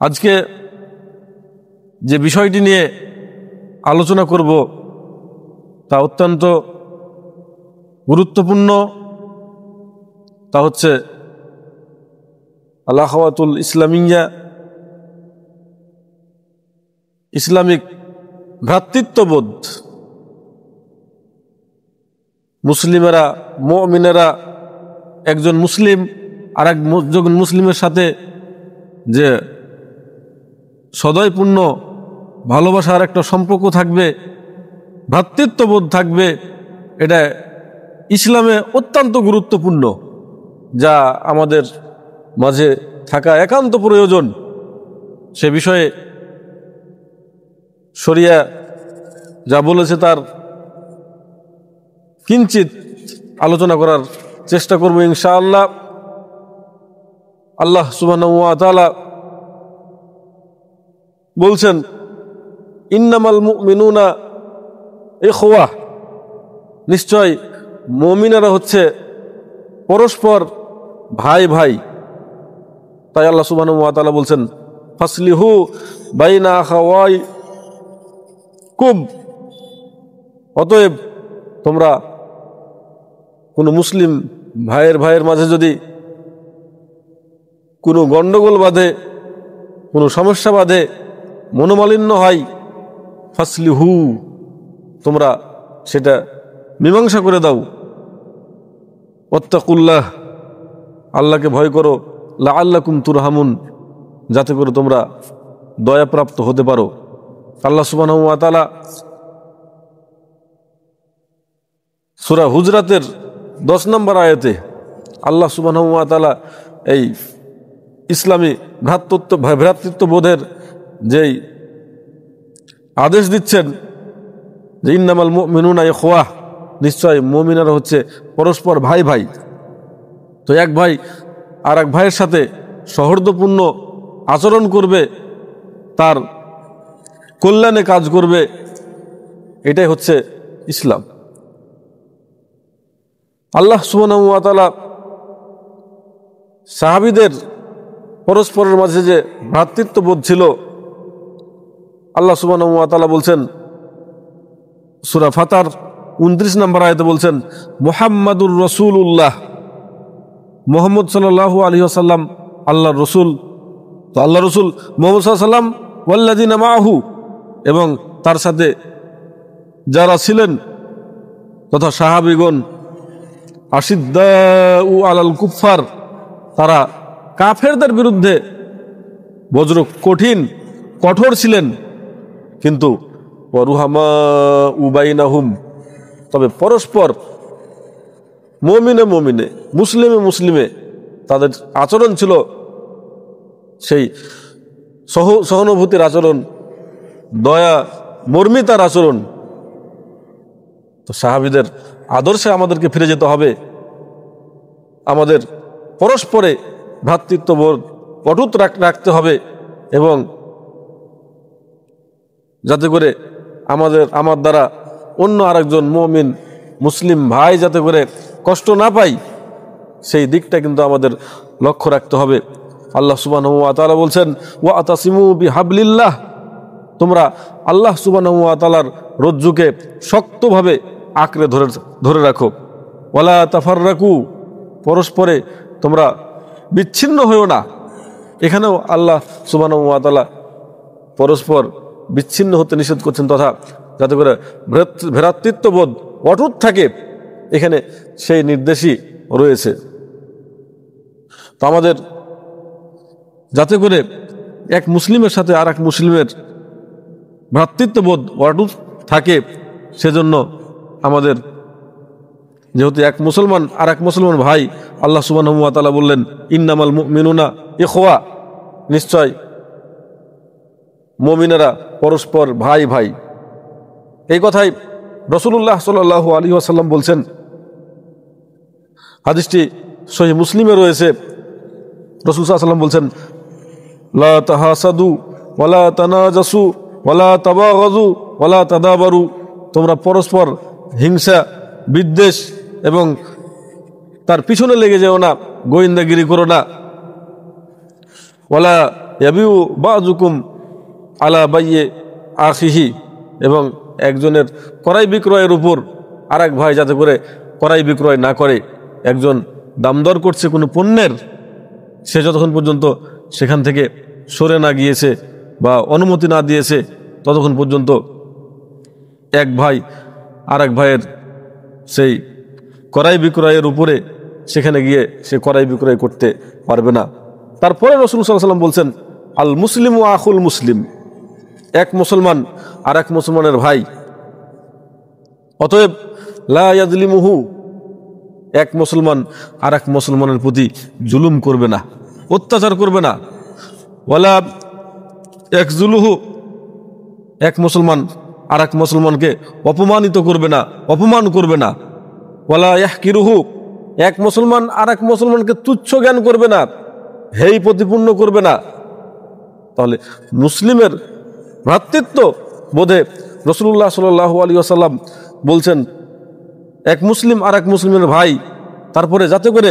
আজকে যে বিষয়টি নিয়ে আলোচনা করব তা অত্যন্ত গুরুত্বপূর্ণ। তা হচ্ছে আল আখাওয়াতুল ইসলামিয়া, ইসলামিক ভ্রাতৃত্ববোধ। মুসলিমেরা, মুমিনেরা একজন মুসলিম আর একজন মুসলিমের সাথে যে সদয়পূর্ণ ভালোবাসার একটা সম্পর্ক থাকবে, ভ্রাতৃত্ববোধ থাকবে, এটা ইসলামে অত্যন্ত গুরুত্বপূর্ণ, যা আমাদের মাঝে থাকা একান্ত প্রয়োজন। সে বিষয়ে শরিয়া যা বলেছে তার কিঞ্চিত আলোচনা করার চেষ্টা করব ইনশাআল্লাহ। আল্লাহ সুবহানাহু ওয়া তাআলা বলছেন, ইন্নামাল মুমিনুনা ইখওয়া, নিশ্চয় মুমিনেরা হচ্ছে পরস্পর ভাই ভাই। তাই আল্লাহ সুবহানাহু ওয়া তাআলা বলছেন, ফাসলিহু বাইনা আখাওয়াইকুম, অতএব তোমরা কোনো মুসলিম ভাইয়ের মাঝে যদি কোনো গণ্ডগোল বাঁধে, কোনো সমস্যা বাঁধে, মনোমালিন্য হয়, ফাসলিহু, তোমরা সেটা মীমাংসা করে দাও। ওয়াত্তাকুল্লাহ, আল্লাহকে ভয় করো, লাআল্লাকুম তুরহামুন, যাতে করে তোমরা দয়াপ্রাপ্ত হতে পারো। আল্লাহ সুবহানাহু ওয়া তাআলা সূরা হুজরাতের 10 নম্বর আয়াতে আল্লাহ সুবহানাহু ওয়া তাআলা এই ইসলামী ভ্রাতৃত্ববোধের যেই আদেশ দিচ্ছেন যে ইন্নামাল মুমিনুনা ইখওয়া, নিশ্চয় মুমিনেরা হচ্ছে পরস্পর ভাই ভাই। তো এক ভাই আর এক ভাইয়ের সাথে সৌহার্দ্যপূর্ণ আচরণ করবে, তার কল্যাণে কাজ করবে, এটাই হচ্ছে ইসলাম। আল্লাহ সুবহানাহু ওয়া তাআলা সাহাবীদের পরস্পরের মাঝে যে ভ্রাতৃত্ববোধ ছিল, আল্লাহ সুবহানাহু ওয়া তাআলা বলছেন সূরা ফাতার 29 নম্বর আয়াতে বলছেন, মুহাম্মাদুর রাসূলুল্লাহ, মুহাম্মদ সাল্লাল্লাহু আলাইহি ওয়াসাল্লাম আল্লাহর রসুল। তো আল্লাহ রসুল মুহাম্মদ সাল্লাল্লাহু আলাইহি ওয়াসাল্লাম ওয়াল্লাযিনা মাআহু, এবং তার সাথে যারা ছিলেন তথা সাহাবীগণ, আশিদ্দাউ আলাল কুফার, তারা কাফেরদের বিরুদ্ধে বজ্র কঠোর ছিলেন, কিন্তু ওয়ারুহামাউ বাইনাহুম, তবে পরস্পর মুমিনে মুসলিমে তাদের আচরণ ছিল সেই সহানুভূতির আচরণ, দয়া মর্মিতার আচরণ। তো সাহাবীদের আদর্শে আমাদেরকে ফিরে যেতে হবে, আমাদের পরস্পরে ভ্রাতৃত্ববোধ অটুট রাখতে হবে, এবং যাতে করে আমার দ্বারা অন্য আরেকজন মুমিন মুসলিম ভাই যাতে করে কষ্ট না পাই, সেই দিকটা কিন্তু আমাদের লক্ষ্য রাখতে হবে। আল্লাহ সুবহানাহু ওয়া তাআলা বলছেন, ওয়া আতাসিমু বিহাবলিল্লাহ, তোমরা আল্লাহ সুবহানাহু ওয়া তাআলার রজ্জুকে শক্তভাবে আঁকড়ে ধরে রাখো। ওয়ালা তাফাররাকু, পরস্পরে তোমরা বিচ্ছিন্ন হইও না। এখানেও আল্লাহ সুবহানাহু ওয়া তাআলা পরস্পর বিচ্ছিন্ন হতে নিষেধ করছেন, তথা যাতে করে ভ্রাতৃত্ববোধ অটুট থাকে, এখানে সেই নির্দেশই রয়েছে। তো আমাদের যাতে করে এক মুসলিমের সাথে আর এক মুসলিমের ভ্রাতৃত্ববোধ অটুট থাকে, সেজন্য আমাদের যেহেতু এক মুসলমান আর এক মুসলমান ভাই, আল্লাহ সুবহানাহু ওয়া তাআলা বললেন, ইন্নামাল মুমিনুনা ইখওয়া, নিশ্চয় মুমিনেরা পরস্পর ভাই ভাই। এই কথাই রাসূলুল্লাহ সাল্লাল্লাহু আলাইহি ওয়াসাল্লাম বলছেন। হাদিসটি সহিহ মুসলিমে রয়েছে। রাসূল সাল্লাল্লাহু আলাইহি ওয়াসাল্লাম বলছেন, লা তাহাসাদু ওয়ালা তানাজাসু ওয়ালা তাবাগাযু ওয়ালা তাদাবারু, তোমরা পরস্পর হিংসা বিদ্বেষ এবং তার পিছনে লেগে যেও না, গোয়েন্দাগিরি করো না। ওয়ালা ইয়াবিউ বাযুকুম আলা বাইয়ে আখিহি, এবং একজনের ক্রয় বিক্রয়ের উপর আরেক ভাই যাতে করে ক্রয় বিক্রয় না করে। একজন দামদর করছে কোনো পণ্যের, সে যতক্ষণ পর্যন্ত সেখান থেকে সরে না গিয়েছে বা অনুমতি না দিয়েছে ততক্ষণ পর্যন্ত এক ভাই আরেক ভাইয়ের সেই ক্রয় বিক্রয়ের উপরে সেখানে গিয়ে সে ক্রয় বিক্রয় করতে পারবে না। তারপরে রাসূল সাল্লাল্লাহু আলাইহি ওয়াসাল্লাম বলছেন, আল মুসলিমু আখুল মুসলিম, এক মুসলমান আর এক মুসলমানের ভাই, অতএব লা ইয়াজলিমুহু, এক মুসলমান আর এক মুসলমানের প্রতি জুলুম করবে না, অত্যাচার করবে না। ওয়ালা ইয়াকজুলুহু, এক মুসলমান আর এক মুসলমানকে অপমানিত করবে না, অপমান করবে না। ওয়ালা ইয়াহকিরুহু, এক মুসলমান আর এক মুসলমানকে তুচ্ছ জ্ঞান করবে না, হেয় প্রতিপূর্ণ করবে না। তাহলে মুসলিমের ভ্রাতৃত্ব বোধে রাসূলুল্লাহ সাল্লাল্লাহু আলাইহি ওয়াসাল্লাম বলছেন এক মুসলিম আর এক মুসলিমের ভাই, তারপরে যাতে করে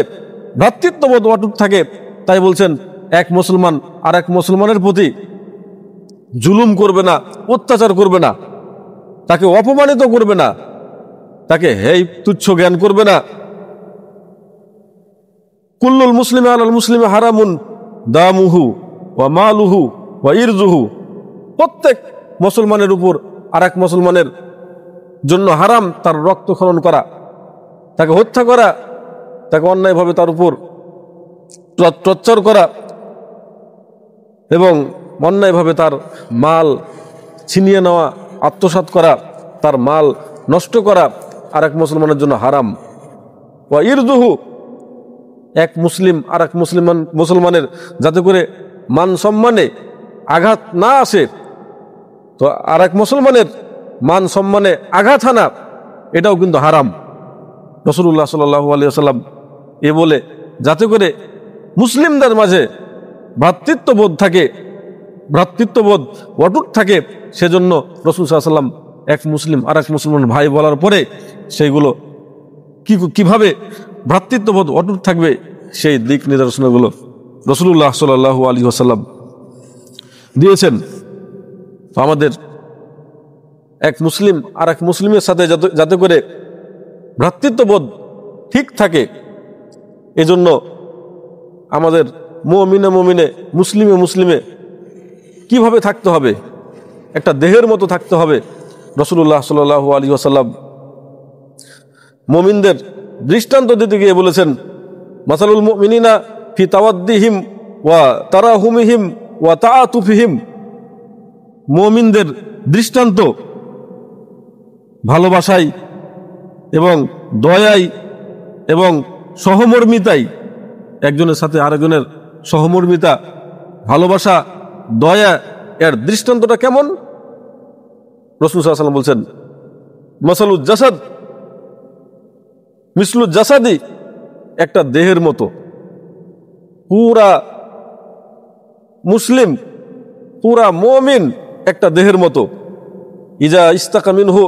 ভ্রাতৃত্ববোধ অটুট থাকে তাই বলছেন এক মুসলমান আর এক মুসলমানের প্রতি জুলুম করবে না, অত্যাচার করবে না, তাকে অপমানিত করবে না, তাকে হেয় তুচ্ছ জ্ঞান করবে না। কুল্লুল মুসলিম আলাল মুসলিমে হারামুন দামুহু ওয়া মালুহু ওয়া ইরজুহু, প্রত্যেক মুসলমানের উপর আর এক মুসলমানের জন্য হারাম তার রক্তক্ষরণ করা, তাকে হত্যা করা, তাকে অন্যায়ভাবে তার উপর টর্চার করা এবং অন্যায়ভাবে তার মাল ছিনিয়ে নেওয়া, আত্মসাৎ করা, তার মাল নষ্ট করা আর এক মুসলমানের জন্য হারাম। ওয়া ইরজুহু, এক মুসলিম আর এক মুসলমানের যাতে করে মান সম্মানে আঘাত না আসে, তো আর এক মুসলমানের মান সম্মানে আঘাত হানা এটাও কিন্তু হারাম। রাসূলুল্লাহ সাল্লাল্লাহু আলাইহি ওয়াসাল্লাম এ বলে যাতে করে মুসলিমদের মাঝে ভ্রাতৃত্ববোধ থাকে, ভ্রাতৃত্ববোধ অটুট থাকে, সেজন্য রাসূল সাল্লাল্লাহু আলাইহি ওয়াসাল্লাম এক মুসলিম আর এক মুসলমান ভাই বলার পরে সেইগুলো কিভাবে ভ্রাতৃত্ববোধ অটুট থাকবে সেই দিক নির্দেশনাগুলো রাসূলুল্লাহ সাল্লাল্লাহু আলাইহি ওয়াসাল্লাম দিয়েছেন। তো আমাদের এক মুসলিম আর এক মুসলিমের সাথে যাতে করে ভ্রাতৃত্ববোধ ঠিক থাকে, এজন্য আমাদের মুমিনে মুসলিমে কিভাবে থাকতে হবে, একটা দেহের মতো থাকতে হবে। রাসূলুল্লাহ সাল্লাল্লাহু আলাইহি ওয়াসাল্লাম মুমিনদের দৃষ্টান্ত দিতে গিয়ে বলেছেন, মাসালুল মুমিনিনা ফি তাওয়াদ্দিহিম ওয়া তারাহুমিহিম ওয়া তাআতুফিহিম, মুমিনদের দৃষ্টান্ত ভালোবাসাই এবং দয়াই এবং সহমর্মিতাই, একজনের সাথে আরেকজনের সহমর্মিতা, ভালোবাসা, দয়া, এর দৃষ্টান্তটা কেমন? রাসূল সাল্লাল্লাহু আলাইহি ওয়াসাল্লাম বলছেন, মাসালুল জাসাদ মিসলুল জাসাদি, একটা দেহের মতো, পুরা মুসলিম পুরা মুমিন একটা দেহের মতো। ইজা ইস্তাকা মিনহু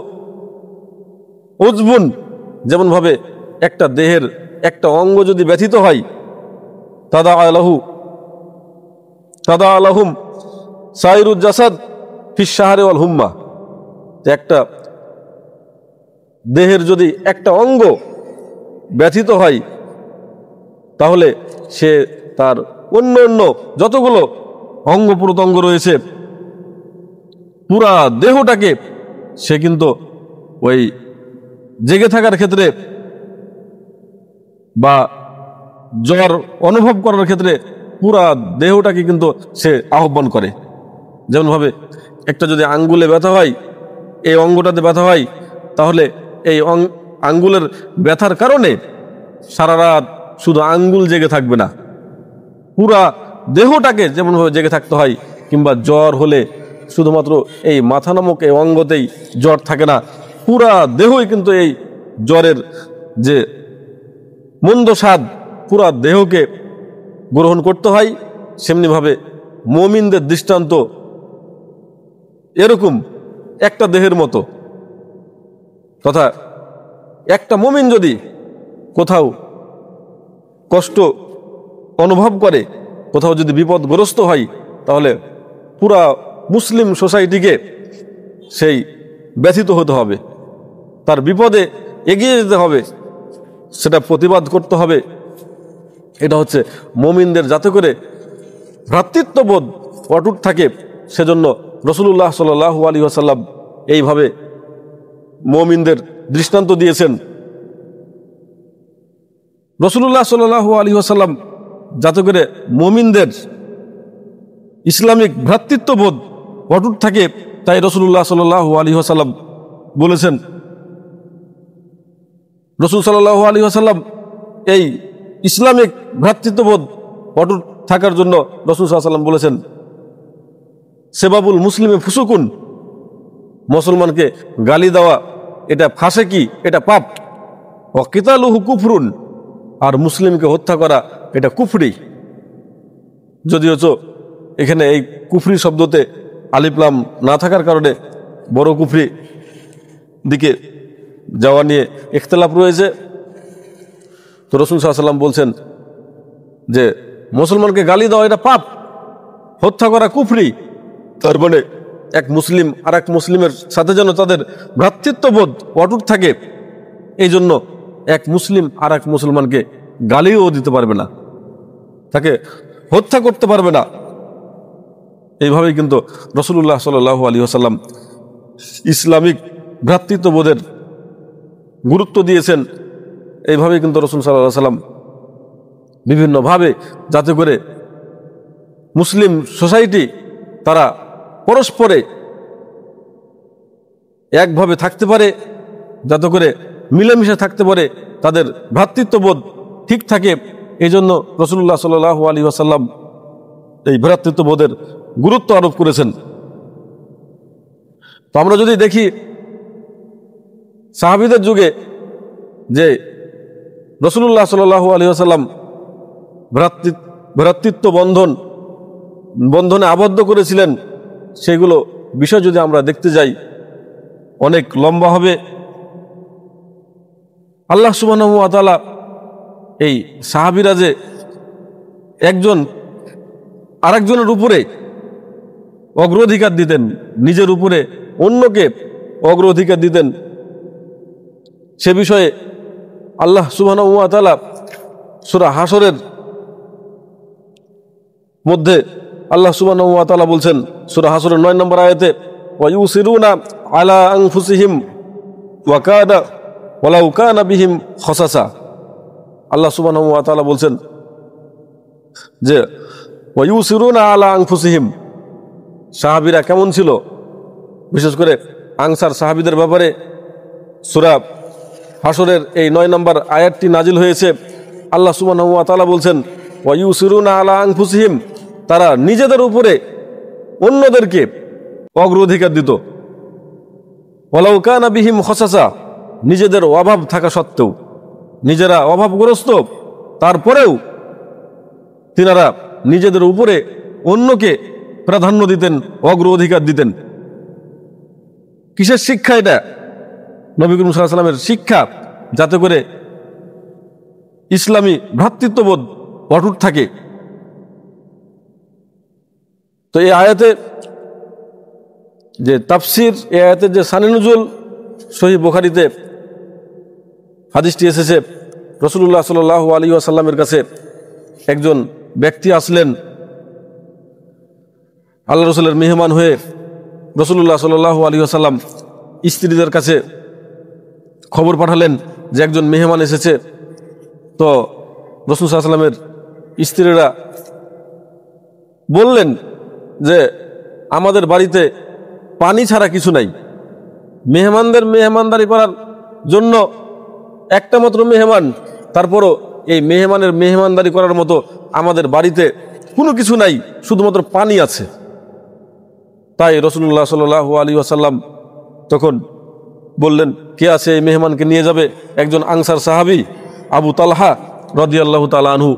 উজবুন, যেমন ভাবে একটা দেহের একটা অঙ্গ যদি ব্যথিত হয়, তাদা আলাহুম সাইরুজ জাসাদ ফিস সাহারে ওয়াল হুম্মা, একটা দেহের যদি একটা অঙ্গ ব্যথিত হয় তাহলে সে তার অন্য যতগুলো অঙ্গ প্রত্যঙ্গ রয়েছে পুরা দেহটাকে সে কিন্তু ওই জেগে থাকার ক্ষেত্রে বা জ্বর অনুভব করার ক্ষেত্রে পুরা দেহটাকে কিন্তু সে আহ্বান করে। যেমনভাবে একটা যদি আঙ্গুলে ব্যথা হয়, এই অঙ্গটাতে ব্যথা হয়, তাহলে এই আঙ্গুলের ব্যথার কারণে সারা রাত শুধু আঙ্গুল জেগে থাকবে না, পুরা দেহটাকে যেমনভাবে জেগে থাকতে হয়। কিংবা জ্বর হলে শুধুমাত্র এই মাথা নামক এই অঙ্গতেই জ্বর থাকে না, পুরা দেহই কিন্তু এই জ্বরের যে মন্দ স্বাদ পুরা দেহকে গ্রহণ করতে হয়। সেমনিভাবে মুমিনদের দৃষ্টান্ত এরকম একটা দেহের মতো, তথা একটা মুমিন যদি কোথাও কষ্ট অনুভব করে, কোথাও যদি বিপদগ্রস্ত হয়, তাহলে পুরা মুসলিম সোসাইটিকে সেই ব্যথিত হতে হবে, তার বিপদে এগিয়ে যেতে হবে, সেটা প্রতিবাদ করতে হবে। এটা হচ্ছে মুমিনদের যাতে করে ভ্রাতৃত্ববোধ অটুট থাকে, সেজন্য রাসূলুল্লাহ সাল্লাল্লাহু আলাইহি ওয়াসাল্লাম এইভাবে মুমিনদের দৃষ্টান্ত দিয়েছেন। রাসূলুল্লাহ সাল্লাল্লাহু আলাইহি ওয়াসাল্লাম যাতে করে মুমিনদের ইসলামিক ভ্রাতৃত্ববোধ অটুট থাকে, তাই রাসূলুল্লাহ সাল্লাল্লাহু আলাইহি ওয়াসাল্লাম বলেছেন। রাসূল সাল্লাল্লাহু আলাইহি ওয়াসাল্লাম এই ইসলামিক ভ্রাতৃত্ববোধ অটুট থাকার জন্য রাসূল সাল্লাল্লাহু আলাইহি ওয়াসাল্লাম বলেছেন, সেবাবুল মুসলিমে ফুসুকুন, মুসলমানকে গালি দেওয়া এটা ফাসেকি, এটা পাপ। ওয়া কিতালুহু কুফরুন, আর মুসলিমকে হত্যা করা এটা কুফরি। যদিও এখানে এই কুফরি শব্দতে আলিফ লাম না থাকার কারণে বড় কুফরি দিকে যাওয়া নিয়ে ইখতিলাফ রয়েছে। তো রাসূল সাল্লাল্লাহু আলাইহি ওয়াসাল্লাম বলছেন যে মুসলমানকে গালি দেওয়া এটা পাপ, হত্যা করা কুফরি। তার মানে এক মুসলিম আর এক মুসলিমের সাথে যেন তাদের ভ্রাতৃত্ববোধ অটুট থাকে, এই জন্য এক মুসলিম আর এক মুসলমানকে গালিও দিতে পারবে না, তাকে হত্যা করতে পারবে না। এইভাবেই কিন্তু রাসূলুল্লাহ সাল্লাল্লাহু আলাইহি ওয়াসাল্লাম ইসলামিক ভ্রাতৃত্ববোধের গুরুত্ব দিয়েছেন। এইভাবেই কিন্তু রাসূল সাল্লাল্লাহু আলাইহি ওয়াসাল্লাম বিভিন্নভাবে যাতে করে মুসলিম সোসাইটি তারা পরস্পরে একভাবে থাকতে পারে, যাতে করে মিলেমিশে থাকতে পারে, তাদের ভ্রাতৃত্ববোধ ঠিক থাকে, এই জন্য রাসূলুল্লাহ সাল্লাল্লাহু আলাইহি ওয়াসাল্লাম এই ভ্রাতৃত্ববোধের গুরুত্ব আরোপ করেছেন। তো আমরা যদি দেখি সাহাবীদের যুগে যে রাসূলুল্লাহ সাল্লাল্লাহু আলাইহি ওয়াসাল্লাম ভ্রাতৃত্ব বন্ধনে আবদ্ধ করেছিলেন, সেগুলো বিষয় যদি আমরা দেখতে যাই অনেক লম্বা হবে। আল্লাহ সুবহানাহু ওয়া তাআলা এই সাহাবীরা যে একজন আরেকজনের উপরে অগ্রাধিকার দিতেন, নিজের উপরে অন্যকে অগ্রাধিকার দিতেন, সে বিষয়ে আল্লাহ সুবহানাহু ওয়া তাআলা সূরা হাশরের মধ্যে আল্লাহ সুবহানাহু ওয়া তাআলা বলছেন, সূরা হাশরের 9 নম্বর আয়াতে, ওয়া ইউসিরুনা আলা আনফুসিহিম ওয়া কানা ওয়ালাউ কানা বিহিম খাসাসা। আল্লাহ সুবহানাহু ওয়া তাআলা বলছেন যে ওয়া ইউসিরুনা আলা আনফুসিহিম, সাহাবীরা কেমন ছিল, বিশেষ করে আনসার সাহাবীদের ব্যাপারে সূরা হাশরের এই 9 নম্বর আয়াতটি নাজিল হয়েছে। আল্লাহ সুবহানাহু ওয়া তাআলা বলছেন, ওয়া ইউসিরুনা আলা আনফুসিহিম, তারা নিজেদের উপরে অন্যদেরকে অগ্রাধিকার দিত। ওয়ালাউ কানা বিহিম খাসাসা, নিজেদের অভাব থাকা সত্ত্বেও, নিজেরা অভাবগ্রস্ত, তারপরেও তিনারা নিজেদের উপরে অন্যকে প্রাধান্য দিতেন, অগ্রাধিকার দিতেন। কিসের শিক্ষা এটা? নবী করিম সাল্লাল্লাহু আলাইহি ওয়াসাল্লামের শিক্ষা, যাতে করে ইসলামী ভ্রাতৃত্ববোধ অটুট থাকে। তো এই আয়াতে যে তাফসির, এই আয়াতের যে শানে নুজুল, সহিহ বুখারীতে হাদিসটি এসেছে, রাসূলুল্লাহ সাল্লাল্লাহু আলাইহি ওয়াসাল্লামের কাছে একজন ব্যক্তি আসলেন, আল্লাহ রাসূলের মেহমান হয়ে। রাসূলুল্লাহ সাল্লাল্লাহু আলাইহি ওয়াসাল্লাম স্ত্রীদের কাছে খবর পাঠালেন যে একজন মেহমান এসেছে। তো রাসূল সাল্লাল্লাহু আলাইহি ওয়াসাল্লামের স্ত্রীরা বললেন যে আমাদের বাড়িতে পানি ছাড়া কিছু নাই, মেহমানদের মেহমানদারি করার জন্য একটা মাত্র মেহমান, তারপরও এই মেহমানের মেহমানদারি করার মতো আমাদের বাড়িতে কোনো কিছু নাই, শুধুমাত্র পানি আছে। তাই রাসূলুল্লাহ সাল্লাল্লাহু আলাইহি ওয়াসাল্লাম তখন বললেন, কে আছে এই মেহমানকে নিয়ে যাবে? একজন আনসার সাহাবী আবু তালহা রাদিয়াল্লাহু তাআলা আনহু,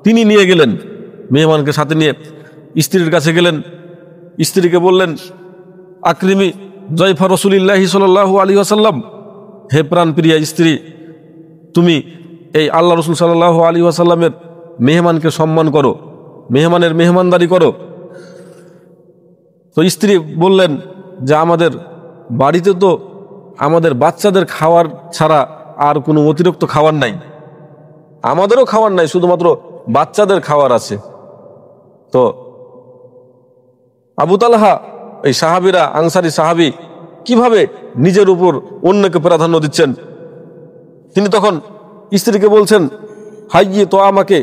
তিনি নিয়ে গেলেন, মেহমানকে সাথে নিয়ে স্ত্রীর কাছে গেলেন। স্ত্রীকে বললেন, আকরিমি জয়ফা রাসূলিল্লাহি সাল্লাল্লাহু আলাইহি ওয়াসাল্লাম, হে প্রাণ প্রিয়া স্ত্রী, তুমি এই আল্লাহ রাসূল সাল্লাল্লাহু আলাইহি ওয়াসাল্লামের মেহমানকে সম্মান করো, মেহমানের মেহমানদারি করো। তো স্ত্রী বললেন যে আমাদের বাড়িতে তো আমাদের বাচ্চাদের খাওয়ার ছাড়া আর কোনো অতিরিক্ত খাবার নাই, আমাদেরও খাবার নাই, শুধুমাত্র বাচ্চাদের খাবার আছে। তো আবু তালহা, এই সাহাবিরা, আনসারী সাহাবি কিভাবে নিজের উপর অন্যকে প্রাধান্য দিচ্ছেন। তিনি তখন স্ত্রীকে বলছেন, হাইয়ে তো আমাকে,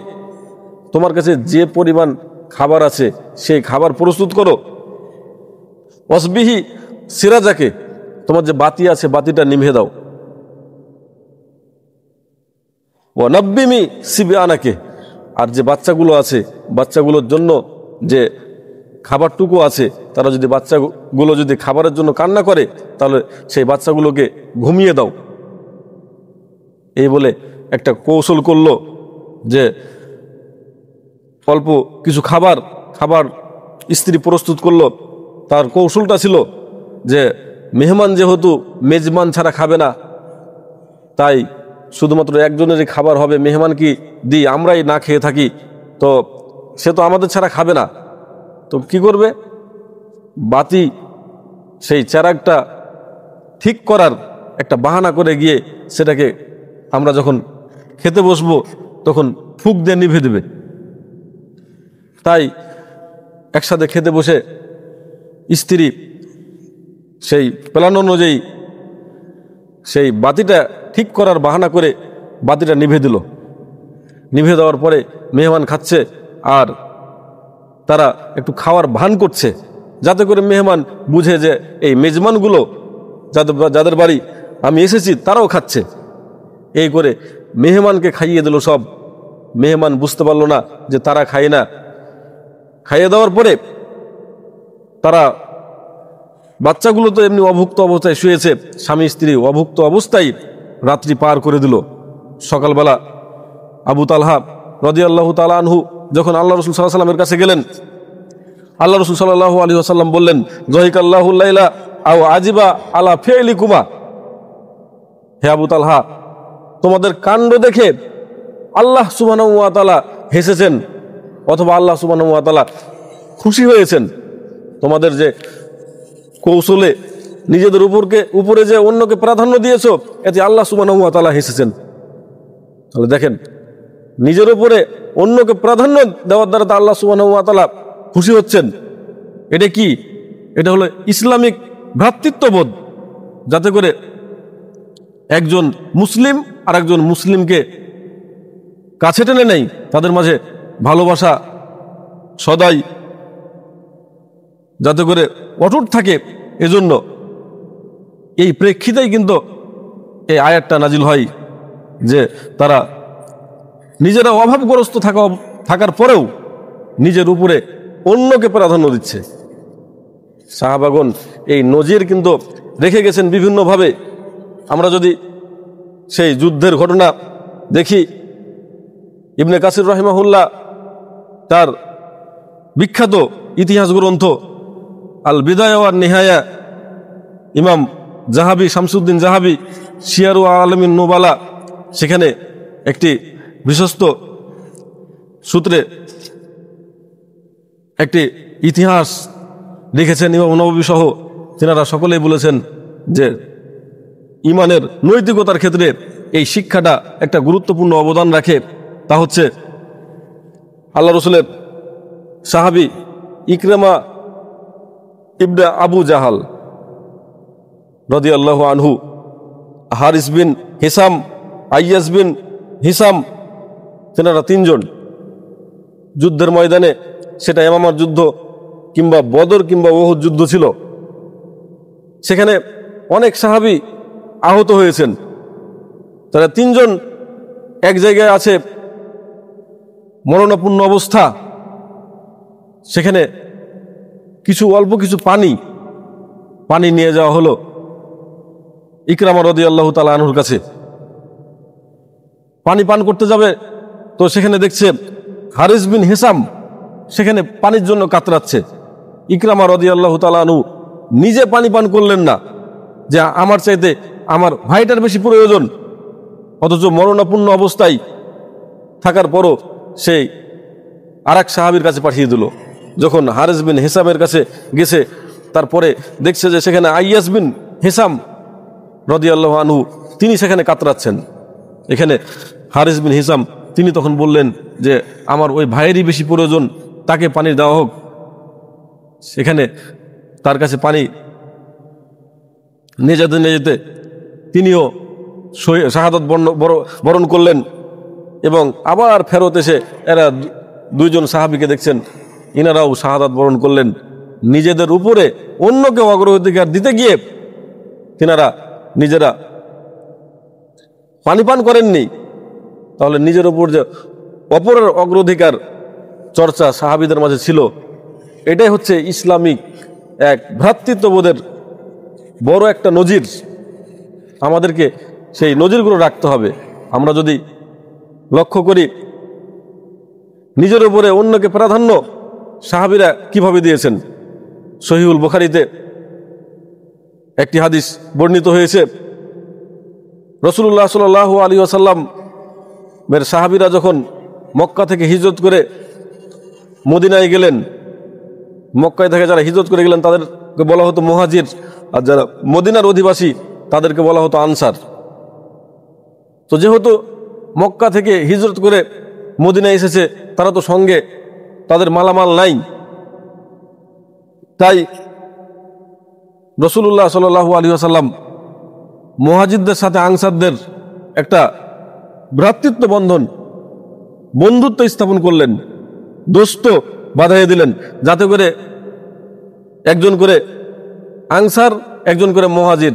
তোমার কাছে যে পরিমাণ খাবার আছে সেই খাবার প্রস্তুত করো, অসবিহি সিরাজাকে, তোমার যে বাতি আছে বাতিটা নিভিয়ে দাও, ও নব্বিমি সিবিয়ানাকে, আর যে বাচ্চাগুলো আছে বাচ্চাগুলোর জন্য যে খাবারটুকু আছে, তারা যদি বাচ্চাগুলো যদি খাবারের জন্য কান্না করে তাহলে সেই বাচ্চাগুলোকে ঘুমিয়ে দাও। এই বলে একটা কৌশল করলো যে অল্প কিছু খাবার স্ত্রী প্রস্তুত করলো। তার কৌশলটা ছিল যে মেহমান যেহেতু মেজবান ছাড়া খাবে না, তাই শুধুমাত্র একজনেরই খাবার হবে, মেহমান কি দিই আমরাই না খেয়ে থাকি, তো সে তো আমাদের ছাড়া খাবে না। তো কি করবে, বাতি সেই চেরাগটা ঠিক করার একটা বাহানা করে গিয়ে সেটাকে আমরা যখন খেতে বসবো তখন ফুঁক দিয়ে নিভে দেবে। তাই একসাথে খেতে বসে স্ত্রী সেই প্ল্যান অনুযায়ী সেই বাতিটা ঠিক করার বাহানা করে বাতিটা নিভে দিল। নিভে দেওয়ার পরে মেহমান খাচ্ছে আর তারা একটু খাওয়ার ভান করছে, যাতে করে মেহমান বুঝে যে এই মেজবানগুলো যাদের বাড়ি আমি এসেছি তারাও খাচ্ছে। এই করে মেহমানকে খাইয়ে দিল সব। মেহমান বুঝতে পারলো না যে তারা খায় না। খাইয়ে দেওয়ার পরে তারা, বাচ্চাগুলো তো এমনি অভুক্ত অবস্থায় শুয়েছে, স্বামী স্ত্রী অভুক্ত অবস্থায় রাত্রি পার করে দিল। সকালবেলা আবু তালহা রাদিয়াল্লাহু তাআলা আনহু যখন আল্লাহ রাসূল সাল্লাল্লাহু আলাইহি ওয়াসাল্লামের কাছে গেলেন, আল্লাহ রাসূল সাল্লাল্লাহু আলাইহি ওয়াসাল্লাম বললেন, যহিকাল্লাহুল লাইলা আও আজিবা আলা ফি'লিকুমা, হে আবু তালহা, তোমাদের কাণ্ড দেখে আল্লাহ সুবহানাহু ওয়া তাআলা হেসেছেন অথবা আল্লাহ সুবহানাহু ওয়া তাআলা খুশি হয়েছেন। তোমাদের যে কৌশলে নিজেদের উপরে যে অন্যকে প্রাধান্য দিয়েছো, এতে আল্লাহ সুবহানাহু ওয়া তাআলা হেসেছেন। তাহলে দেখেন, নিজের উপরে অন্যকে প্রাধান্য দেওয়ার দ্বারা তা আল্লাহ সুবহানাহু ওয়া তাআলা খুশি হচ্ছেন। এটা কি? এটা হলো ইসলামিক ভ্রাতৃত্ববোধ, যাতে করে একজন মুসলিম আর একজন মুসলিমকে কাছে টেনে নেই, তাদের মাঝে ভালোবাসা সদাই যাতে করে অটুট থাকে। এজন্য এই প্রেক্ষিতেই কিন্তু এই আয়াতটা নাজিল হয় যে তারা নিজেরা অভাবগ্রস্ত থাকার পরেও নিজের উপরে অন্যকে প্রাধান্য দিচ্ছে। সাহাবাগণ এই নজির কিন্তু রেখে গেছেন বিভিন্নভাবে। আমরা যদি সেই যুদ্ধের ঘটনা দেখি, ইবনে কাসির রাহিমাহুল্লাহ তার বিখ্যাত ইতিহাস গ্রন্থ আল বিদায়া ওয়ান নিহায়া, ইমাম জাহাবি, শামসুদ্দিন জাহাবি সিয়ারু আলামিন নুবালা, সেখানে একটি বিশ্বস্ত সূত্রে একটি ইতিহাস লিখেছেন ইমাম নববী সহ। তেনারা সকলেই বলেছেন যে ইমানের নৈতিকতার ক্ষেত্রে এই শিক্ষাটা একটা গুরুত্বপূর্ণ অবদান রাখে। তা হচ্ছে আল্লাহ রসুলের সাহাবি ইকরামা ইবনে আবু জাহাল রাদিয়াল্লাহু আনহু, হারিস বিন হিসাম, আইয়াস বিন হিসাম, তেনারা তিনজন যুদ্ধের ময়দানে, সেটা ইয়ামামার যুদ্ধ কিংবা বদর কিংবা উহুদ যুদ্ধ ছিল, সেখানে অনেক সাহাবী আহত হয়েছেন। তারা তিনজন এক জায়গায় আছে, মরণাপন্ন অবস্থা। সেখানে অল্প কিছু পানি নিয়ে যাওয়া হলো ইকরামা রাদিয়াল্লাহু তাআলা আনহুর কাছে। পানি পান করতে যাবে, তো সেখানে দেখছে হারিস বিন হিসাম সেখানে পানির জন্য কাতরাচ্ছে। ইকরামা রাদিয়াল্লাহু তাআলা আনহু নিজে পানি পান করলেন না, যে আমার চাইতে আমার ভাইটার বেশি প্রয়োজন, অথচ মরণাপন্ন অবস্থায় থাকার পরও সেই আরেক সাহাবীর কাছে পাঠিয়ে দিল। যখন হারিস বিন হিসামের কাছে গেছে, তারপরে দেখছে যে সেখানে আইয়াস বিন হিসাম রাদিয়াল্লাহু আনহু তিনি সেখানে কাতরাচ্ছেন। এখানে হারিস বিন হিসাম তিনি তখন বললেন যে আমার ওই ভাইয়েরই বেশি প্রয়োজন, তাকে পানি দেওয়া হোক। সেখানে তার কাছে পানি নিয়ে যেতে তিনিও শাহাদাত বরণ করলেন। এবং আবার ফেরত এসে এরা দুইজন সাহাবীকে দেখছেন, ইনারাও শাহাদাত বরণ করলেন। নিজেদের উপরে অন্যকে অগ্রাধিকার দিতে গিয়ে তিনারা নিজেরা পানি পান করেননি। তাহলে নিজের উপর যে অপরের অগ্রাধিকার চর্চা সাহাবীদের মাঝে ছিল, এটাই হচ্ছে ইসলামিক এক ভ্রাতৃত্ববোধের বড় একটা নজির। আমাদেরকে সেই নজিরগুলো রাখতে হবে। আমরা যদি লক্ষ্য করি নিজের উপরে অন্যকে প্রাধান্য সাহাবীরা কিভাবে দিয়েছেন, সহিহুল বুখারীতে একটি হাদিস বর্ণিত হয়েছে, রাসূলুল্লাহ সাল্লাল্লাহু আলাইহি ওয়াসাল্লাম এর সাহাবীরা যখন মক্কা থেকে হিজরত করে মদিনায় গেলেন, মক্কায় থেকে যারা হিজরত করে গেলেন তাদেরকে বলা হতো মুহাজির, আর যারা মদিনার অধিবাসী তাদেরকে বলা হতো আনসার। তো যেহেতু মক্কা থেকে হিজরত করে মদিনায় এসেছে, তারা তো সঙ্গে তাদের মালামাল নাই, তাই রাসূলুল্লাহ সাল্লাল্লাহু আলাইহি ওয়াসাল্লাম মুহাজিরদের সাথে আনসারদের একটা ভ্রাতৃত্ব বন্ধন, বন্ধুত্ব স্থাপন করলেন, দোস্ত বাঁধাইয়া দিলেন, যাতে করে একজন করে আনসার একজন করে মুহাজির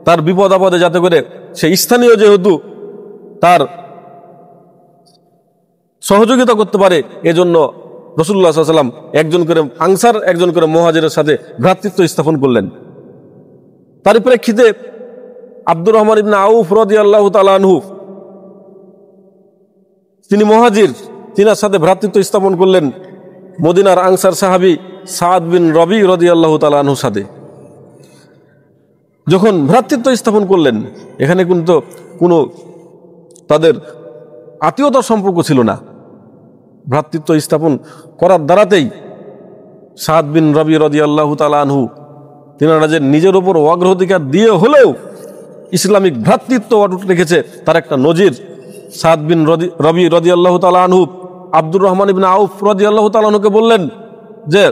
তার বিপদ আপদে যাতে করে সে স্থানীয় যেহেতু তার সহযোগিতা করতে পারে, এজন্য রাসূলুল্লাহ সাল্লাল্লাহু আলাইহি ওয়াসাল্লাম একজন করে আনসার একজন করে মুহাজিরের সাথে ভ্রাতৃত্ব স্থাপন করলেন। তার প্রেক্ষিতে আব্দুর রহমান ইবনে আউফ রাদিয়াল্লাহু তাআলা আনহু তিনি মুহাজির, তিনার সাথে ভ্রাতৃত্ব স্থাপন করলেন মদিনার আনসার সাহাবী সাদ বিন রবি রাদিয়াল্লাহু তাআলা আনহুর সাথে। যখন ভ্রাতৃত্ব স্থাপন করলেন, এখানে কিন্তু কোনো তাদের আত্মীয়তার সম্পর্ক ছিল না। ভ্রাতৃত্ব স্থাপন করার দ্বারাতেই সাদ বিন রবি রাদিয়াল্লাহু তাআলা আনহু তিনারা যে নিজের উপর অগ্রাধিকার দিয়ে হলেও ইসলামিক ভ্রাতৃত্ব অটুট রেখেছে, তার একটা নজির। সাদ বিন রবি রাদিয়াল্লাহু তাআলা আনহু আব্দুর রহমান ইবনে আউফ রাদিয়াল্লাহু তাআলা আনহুকে বললেন যে,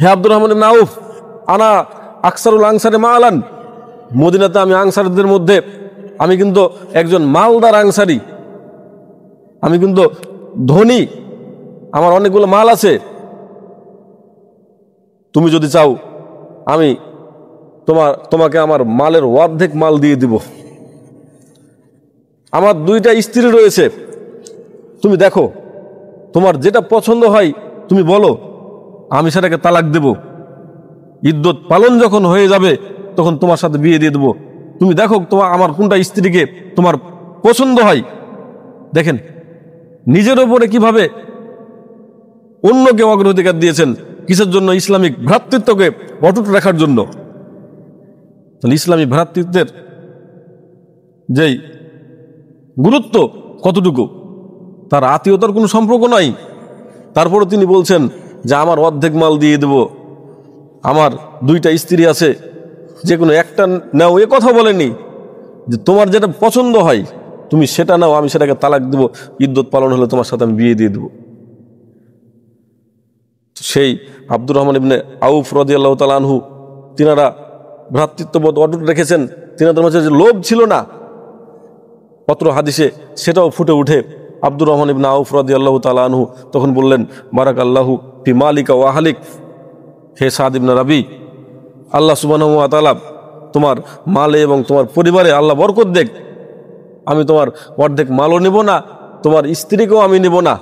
হে আব্দুর রহমান ইবনে আউফ, আনা আকসারুল আনসারে মালান, মদিনাতে আমি আনসারদের মধ্যে আমি কিন্তু একজন মালদার আনসারি, আমি কিন্তু ধনী, আমার অনেকগুলো মাল আছে। তুমি যদি চাও আমি তোমাকে আমার মালের অর্ধেক মাল দিয়ে দিব। আমার 2টা স্ত্রী রয়েছে, তুমি দেখো তোমার যেটা পছন্দ হয় তুমি বলো, আমি সেটাকে তালাক দেব। ইদ্যত পালন যখন হয়ে যাবে তখন তোমার সাথে বিয়ে দিয়ে দেবো। তুমি দেখো আমার কোনটা স্ত্রীকে তোমার পছন্দ হয়। দেখেন নিজের ওপরে কিভাবে অন্যকে অগ্রাধিকার দিয়েছেন, কিসের জন্য? ইসলামিক ভ্রাতৃত্বকে অটুট রাখার জন্য। তাহলে ইসলামী ভ্রাতৃত্বের যেই গুরুত্ব কতটুকু, তার আত্মীয়তার কোনো সম্পর্ক নাই, তারপরে তিনি বলছেন যে আমার অর্ধেক মাল দিয়ে দেব, আমার 2টা স্ত্রী আছে, যে কোনো একটা নাও। এ কথা বলেনি যে তোমার যেটা পছন্দ হয় তুমি সেটা নাও, আমি সেটাকে তালাক দেব, ইদ্যত পালন হলে তোমার সাথে আমি বিয়ে দিয়ে দেব। সেই আব্দুর রহমান ইবনে আউফ রাদিয়াল্লাহু তাআলা আনহু তিনারা ভ্রাতৃত্ববোধ অটুট রেখেছেন, তিনাদের মাঝে যে লোভ ছিল না, পত্র হাদিসে সেটাও ফুটে উঠে। আব্দুর রহমান ইবনে আউফ রাদিয়াল্লাহু তাআলা আনহু তখন বললেন, বারাকাল্লাহু ফি মালিকা ওয়া আহলিক, হে সাদ ইবনে রবি, আল্লাহ সুবহানাহু ওয়া তাআলা তোমার মালে এবং তোমার পরিবারে আল্লাহ বরকত দেখ। আমি তোমার অর্ধেক মালও নেব না, তোমার স্ত্রীকেও আমি নেব না।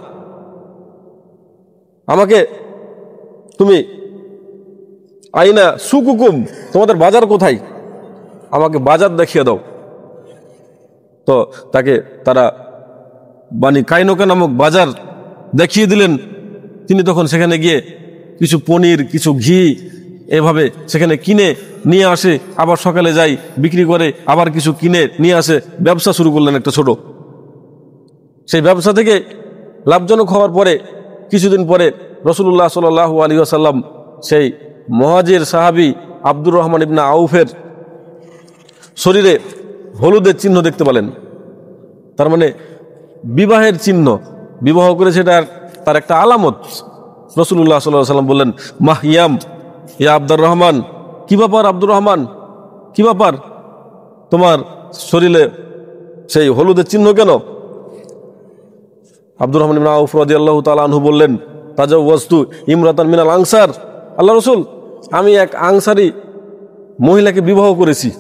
আমাকে তুমি আইনা সুকুকুম, তোমাদের বাজার কোথায়, আমাকে বাজার দেখিয়ে দাও। তো তাকে তারা বানি কাইনকা নামক বাজার দেখিয়ে দিলেন। তিনি তখন সেখানে গিয়ে কিছু পনির, কিছু ঘি এভাবে সেখানে কিনে নিয়ে আসে, আবার সকালে যাই বিক্রি করে, আবার কিছু কিনে নিয়ে আসে, ব্যবসা শুরু করলেন একটা ছোট। সেই ব্যবসা থেকে লাভজনক হওয়ার পরে কিছুদিন পরে রাসূলুল্লাহ সাল্লাল্লাহু আলাইহি ওয়াসাল্লাম সেই মুহাজির সাহাবী আব্দুর রহমান ইবনে আউফের শরীরে হলুদের চিহ্ন দেখতে পেলেন। তার মানে বিবাহের চিহ্ন, বিবাহ করেছে, এটা তার একটা আলামত। রাসূলুল্লাহ সাল্লাল্লাহু আলাইহি ওয়াসাল্লাম বললেন, মাহিয়াম ইয়া আব্দুর রহমান, কি ব্যাপার আব্দুর রহমান, কি ব্যাপার, তোমার শরীরে সেই হলুদের চিহ্ন কেন? আব্দুর রহমান ইবনে আউফ রাদিয়াল্লাহু তাআলা আনহু বললেন, তাজাওয়াজতু ইমরাতান মিনাল আনসার, আল্লাহ রাসূল, আমি এক আনসারী মহিলাকে বিবাহ করেছি।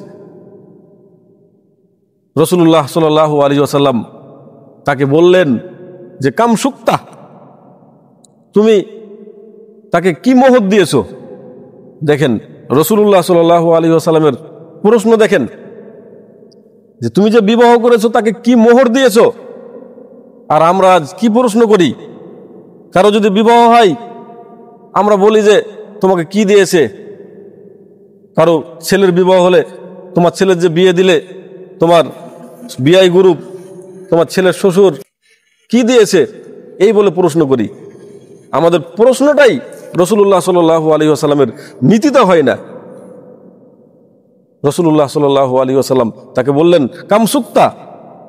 রাসূলুল্লাহ সাল্লাল্লাহু আলাইহি ওয়াসাল্লাম তাকে বললেন যে কাম সুক্তা, তুমি তাকে কি মোহর দিয়েছো? দেখেন রাসূলুল্লাহ সাল্লাল্লাহু আলাইহি ওয়াসাল্লামের প্রশ্ন দেখেন, যে তুমি যে বিবাহ করেছো তাকে কি মোহর দিয়েছো? আর আমরা আজ কি প্রশ্ন করি, কারো যদি বিবাহ হয় আমরা বলি যে তোমাকে কি দিয়েছে। কারো ছেলের বিবাহ হলে, তোমার ছেলের যে বিয়ে দিলে, তোমার বিআই গ্রুপ, তোমার ছেলের শ্বশুর কি দিয়েছে, এই বলে প্রশ্ন করি। আমাদের প্রশ্নটাই রাসূলুল্লাহ সাল্লাল্লাহু আলাইহি ওয়াসাল্লামের নীতিতে হয় না। রাসূলুল্লাহ সাল্লাল্লাহু আলাইহি ওয়াসাল্লাম তাকে বললেন, কামসুক্তা,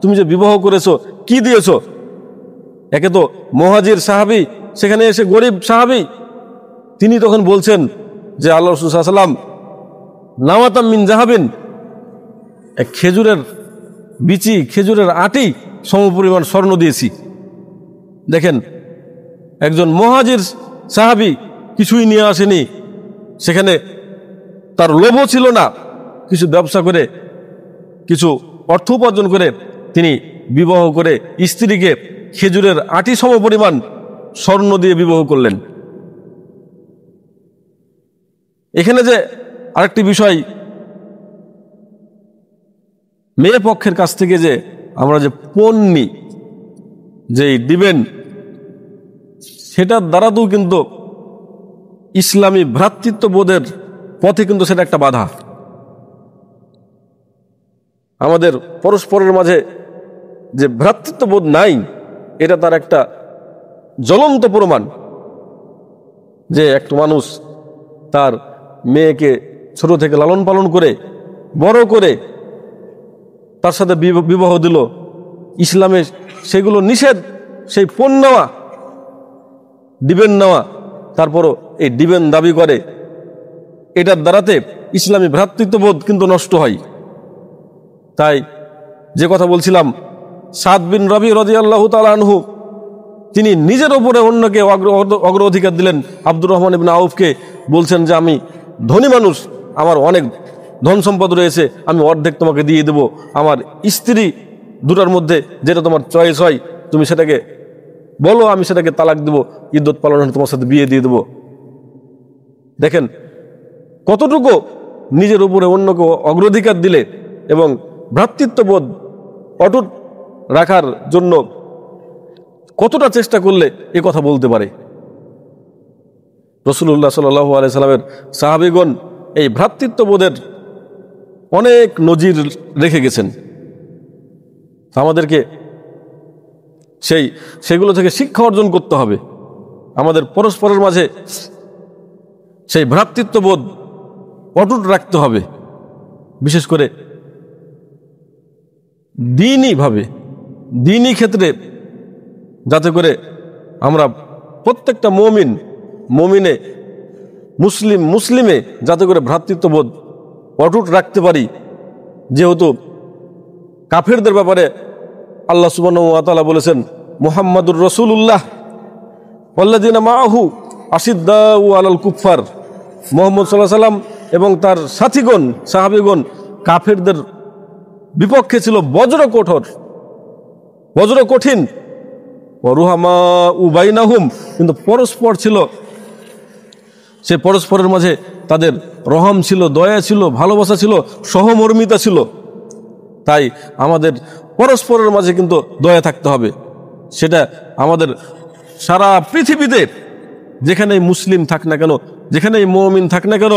তুমি যে বিবাহ করেছো কি দিয়েছো? একে তো মুহাজির সাহাবী, সেখানে এসে গরিব সাহাবী, তিনি তখন বলছেন যে আল্লাহ রাসূল সাল্লাল্লাহু আলাইহি ওয়াসাল্লাম, নাওয়াতাম মিন যাহাবিন, এক খেজুরের বিচি, খেজুরের আটি সমপরিমাণ স্বর্ণ দিয়েছি। দেখেন একজন মুহাজির সাহাবী কিছুই নিয়ে আসেনি, সেখানে তার লোভও ছিল না, কিছু ব্যবসা করে কিছু অর্থ উপার্জন করে তিনি বিবাহ করে স্ত্রীকে খেজুরের আটি সমপরিমাণ স্বর্ণ দিয়ে বিবাহ করলেন। এখানে যে আরেকটি বিষয়, মেয়ে পক্ষের কাছ থেকে যে আমরা যে পণ্যি যেই দিবেন, সেটার দ্বারাতেও কিন্তু ইসলামী ভ্রাতৃত্ববোধের পথে কিন্তু সেটা একটা বাধা। আমাদের পরস্পরের মাঝে যে ভ্রাতৃত্ববোধ নাই, এটা তার একটা জ্বলন্ত প্রমাণ। যে একটা মানুষ তার মেয়েকে ছোট থেকে লালন পালন করে বড় করে তার সাথে বিবাহ দিল, ইসলামে সেগুলো নিষেধ, সেই পণ নেওয়া, দিবেন নেওয়া, তারপরও এই দিবেন দাবি করে, এটার দ্বারাতে ইসলামী ভ্রাতৃত্ববোধ কিন্তু নষ্ট হয়। তাই যে কথা বলছিলাম, সাদ বিন রবি রাদিয়াল্লাহু তাআলা আনহু, তিনি নিজের উপরে অন্যকে অগ্রাধিকার দিলেন। আব্দুর রহমান ইবনে আউফকে বলছেন যে আমি ধনী মানুষ, আমার অনেক ধন সম্পদ রয়েছে, আমি অর্ধেক তোমাকে দিয়ে দেব, আমার স্ত্রী দুটার মধ্যে যেটা তোমার চয়েস হয় তুমি সেটাকে বলো, আমি সেটাকে তালাক দেব, ইদ্যত পালন তোমার সাথে বিয়ে দিয়ে দেব। দেখেন কতটুকু নিজের উপরে অন্যকে অগ্রাধিকার দিলে এবং ভ্রাতৃত্ববোধ অটুট রাখার জন্য কতটা চেষ্টা করলে এ কথা বলতে পারে। রাসূলুল্লাহ সাল্লাল্লাহু আলাইহি সাল্লামের সাহাবীগণ এই ভ্রাতৃত্ববোধের অনেক নজির রেখে গেছেন। আমাদেরকে সেগুলো থেকে শিক্ষা অর্জন করতে হবে। আমাদের পরস্পরের মাঝে সেই ভ্রাতৃত্ববোধ অটুট রাখতে হবে, বিশেষ করে দ্বীনীভাবে, দ্বীনী ক্ষেত্রে, যাতে করে আমরা প্রত্যেকটা মুমিনে মুসলিমে যাতে করে ভ্রাতৃত্ববোধ অটুট রাখতে পারি। যেহেতু কাফেরদের ব্যাপারে আল্লাহ সুবহানাহু ওয়া তাআলা বলেছেন, মুহাম্মাদুর রাসূলুল্লাহ ওয়াল্লাযিনা মাআহু আশিদ্দাউ আলাল কুফফার, মুহাম্মদ সাল্লাল্লাহু আলাইহি ওয়াসাল্লাম এবং তার সাথীগণ সাহাবীগণ কাফেরদের বিপক্ষে ছিল বজ্র কঠিন, রুহামাউ বাইনাহুম, কিন্তু পরস্পর ছিল, সে পরস্পরের মাঝে তাদের রহম ছিল, দয়া ছিল, ভালোবাসা ছিল, সহমর্মিতা ছিল। তাই আমাদের পরস্পরের মাঝে কিন্তু দয়া থাকতে হবে। সেটা আমাদের সারা পৃথিবীতে যেখানেই মুসলিম থাক না কেন, যেখানেই মুমিন থাক না কেন,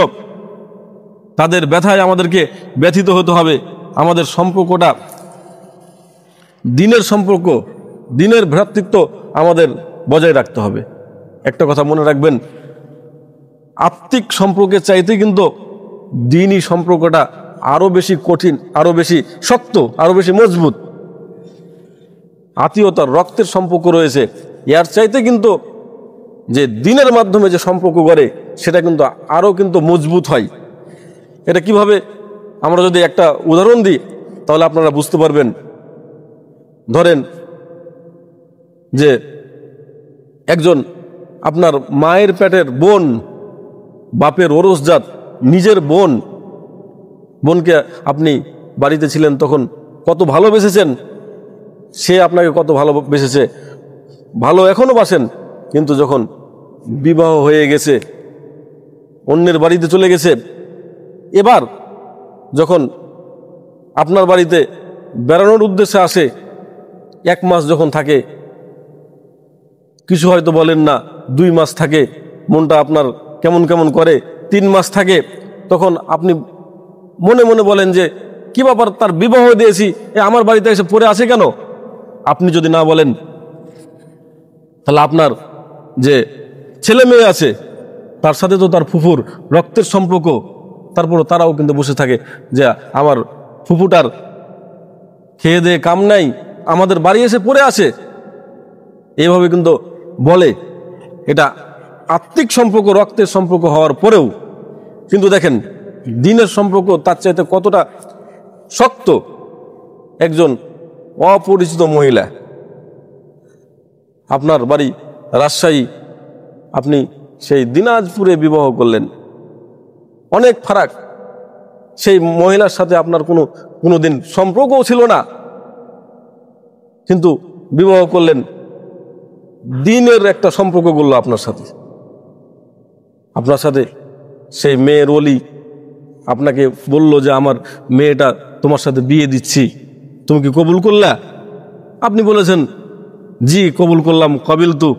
তাদের ব্যথায় আমাদেরকে ব্যথিত হতে হবে। আমাদের সম্পর্কটা দিনের সম্পর্ক, দিনের ভ্রাতৃত্ব আমাদের বজায় রাখতে হবে। একটা কথা মনে রাখবেন, আত্মিক সম্পর্কের চাইতে কিন্তু দ্বীনি সম্পর্কটা আরো বেশি কঠিন, আরো বেশি শক্ত, আরো বেশি মজবুত। আত্মীয়তার রক্তের সম্পর্ক রয়েছে, এর চাইতে কিন্তু যে দ্বীনের মাধ্যমে যে সম্পর্ক করে সেটা কিন্তু আরো কিন্তু মজবুত হয়। এটা কিভাবে, আমরা যদি একটা উদাহরণ দিই তাহলে আপনারা বুঝতে পারবেন। ধরেন যে একজন আপনার মায়ের পেটের বোন, বাপের ওরসজাত নিজের বোনকে আপনি বাড়িতে ছিলেন তখন কত ভালোবেসেছেন, সে আপনাকে কত ভালোবেসেছে, ভালো এখনো বাসেন। কিন্তু যখন বিবাহ হয়ে গেছে, অন্যের বাড়িতে চলে গেছে, এবার যখন আপনার বাড়িতে বেড়ানোর উদ্দেশ্যে আসে, 1 মাস যখন থাকে, কিছু হয়তো বলেন না, 2 মাস থাকে, মনটা আপনার কেমন কেমন করে, 3 মাস থাকে, তখন আপনি মনে মনে বলেন যে কি ব্যাপার, তার বিবাহ দিয়েছি, আমার বাড়িতে এসে পড়ে আছে কেন? আপনি যদি না বলেন তাহলে আপনার যে ছেলে মেয়ে আছে তার সাথে তো তার ফুফুর রক্তের সম্পর্ক, তারপর তারাও কিন্তু বসে থাকে যে আমার ফুফুটার খেয়ে দিয়ে কাম নাই, আমাদের বাড়ি এসে পড়ে আছে, এইভাবে কিন্তু বলে। এটা আত্মিক সম্পর্ক, রক্তের সম্পর্ক হওয়ার পরেও কিন্তু দেখেন দ্বীনের সম্পর্ক তার চাইতে কতটা শক্ত। একজন অপরিচিত মহিলা, আপনার বাড়ি রাজশাহী, আপনি সেই দিনাজপুরে বিবাহ করলেন, অনেক ফারাক। সেই মহিলার সাথে আপনার কোনো দিন সম্পর্কও ছিল না, কিন্তু বিবাহ করলেন, দ্বীনের একটা সম্পর্ক করলো আপনার সাথে। সেই মেয়ের ওলি আপনাকে বলল যে আমার মেয়েটা তোমার সাথে বিয়ে দিচ্ছি, তুমি কি কবুল করলা? আপনি বলেছেন জি কবুল করলাম, কবিল তু।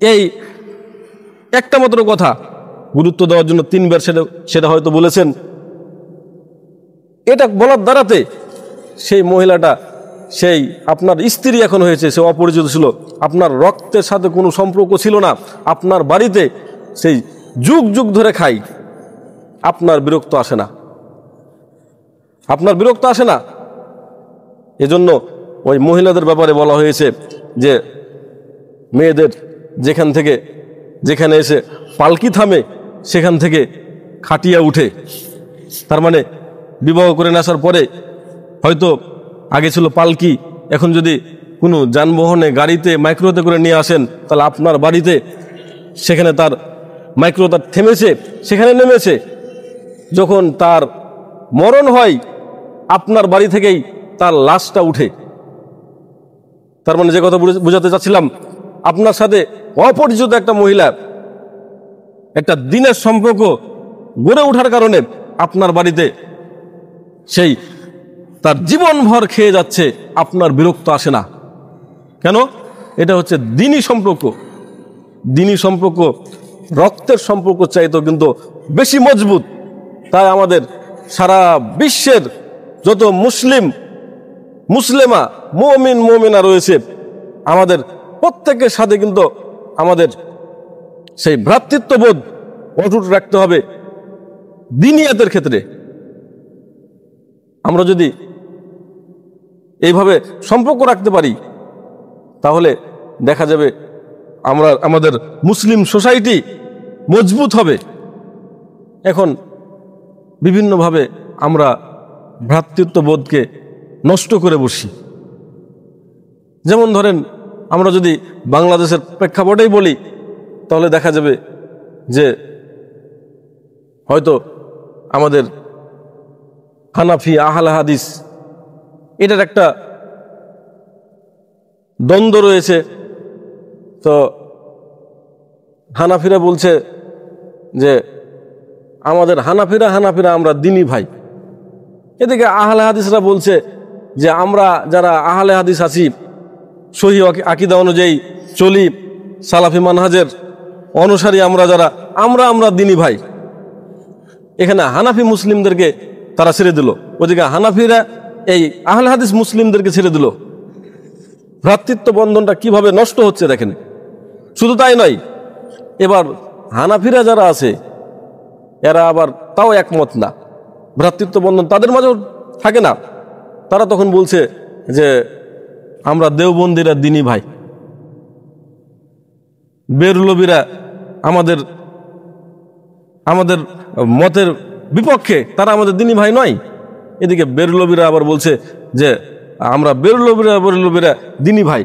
এই একটা মাত্র কথা গুরুত্ব দেওয়ার জন্য 3 বার সেটা হয়তো বলেছেন। এটা বলার দ্বারাতে সেই মহিলাটা, সেই আপনার স্ত্রী এখন হয়েছে, সে অপরিচিত ছিল, আপনার রক্তের সাথে কোনো সম্পর্ক ছিল না, আপনার বাড়িতে সেই যুগ যুগ ধরে খাই, আপনার বিরক্ত আসে না? এজন্য ওই মহিলাদের ব্যাপারে বলা হয়েছে যে মেয়েদের যেখানে এসে পালকি থামে সেখান থেকে খাটিয়া উঠে। তার মানে বিবাহ করে আসার পরে হয়তো আগে ছিল পালকি, এখন যদি কোনো যানবাহনে, গাড়িতে, মাইক্রোতে করে নিয়ে আসেন, তাহলে আপনার বাড়িতে সেখানে তার মাইক্রোটা থেমেছে, সেখানে নেমেছে। যখন তার মরণ হয় আপনার বাড়ি থেকেই তার লাশটা উঠে। তার মানে যে কথা বুঝাতে চাচ্ছিলাম, আপনার সাথে অপরিচিত একটা মহিলা একটা দ্বীনের সম্পর্ক গড়ে ওঠার কারণে আপনার বাড়িতে সেই তার জীবনভর খেয়ে যাচ্ছে, আপনার বিরক্ত আসে না কেন? এটা হচ্ছে দ্বীনি সম্পর্ক রক্তের সম্পর্ক চাইতো কিন্তু বেশি মজবুত। তাই আমাদের সারা বিশ্বের যত মুসলিমা মুমিনা রয়েছে, আমাদের প্রত্যেকের সাথে কিন্তু আমাদের সেই ভ্রাতৃত্ববোধ অটুট রাখতে হবে দ্বীনিয়াতের ক্ষেত্রে। আমরা যদি এইভাবে সম্পর্ক রাখতে পারি তাহলে দেখা যাবে আমাদের মুসলিম সোসাইটি মজবুত হবে। এখন বিভিন্নভাবে আমরা ভ্রাতৃত্ববোধকে নষ্ট করে বসি। যেমন ধরেন, আমরা যদি বাংলাদেশের প্রেক্ষাপটেই বলি তাহলে দেখা যাবে যে হয়তো আমাদের হানাফি আহলে হাদিস এটার একটা দ্বন্দ্ব রয়েছে। তো হানাফিরা বলছে যে আমাদের হানাফিরা আমরা দ্বীনি ভাই। এদিকে আহলে হাদিসরা বলছে যে আমরা যারা আহলে হাদিস আছি, সহিহ আকীদা অনুযায়ী চলি, সালাফি মানহাজের অনুসারী আমরা দ্বীনি ভাই। এখানে হানাফি মুসলিমদেরকে তারা ছেড়ে দিল, ওদিকে হানাফিরা এই আহলে হাদিস মুসলিমদেরকে ছেড়ে দিল। ভ্রাতৃত্ব বন্ধনটা কিভাবে নষ্ট হচ্ছে দেখেন। শুধু তাই নয়, এবার হানাফিরা যারা আছে এরা আবার তাও একমত না, ভ্রাতৃত্ব বন্ধন তাদের মাঝেও থাকে না। তারা তখন বলছে যে আমরা দেওবন্দিরা দিনী ভাই, বেরলবিরা আমাদের আমাদের মতের বিপক্ষে, তারা আমাদের দিনী ভাই নয়। এদিকে বেরলবিরা আবার বলছে যে আমরা বেরলবিরা দিনী ভাই।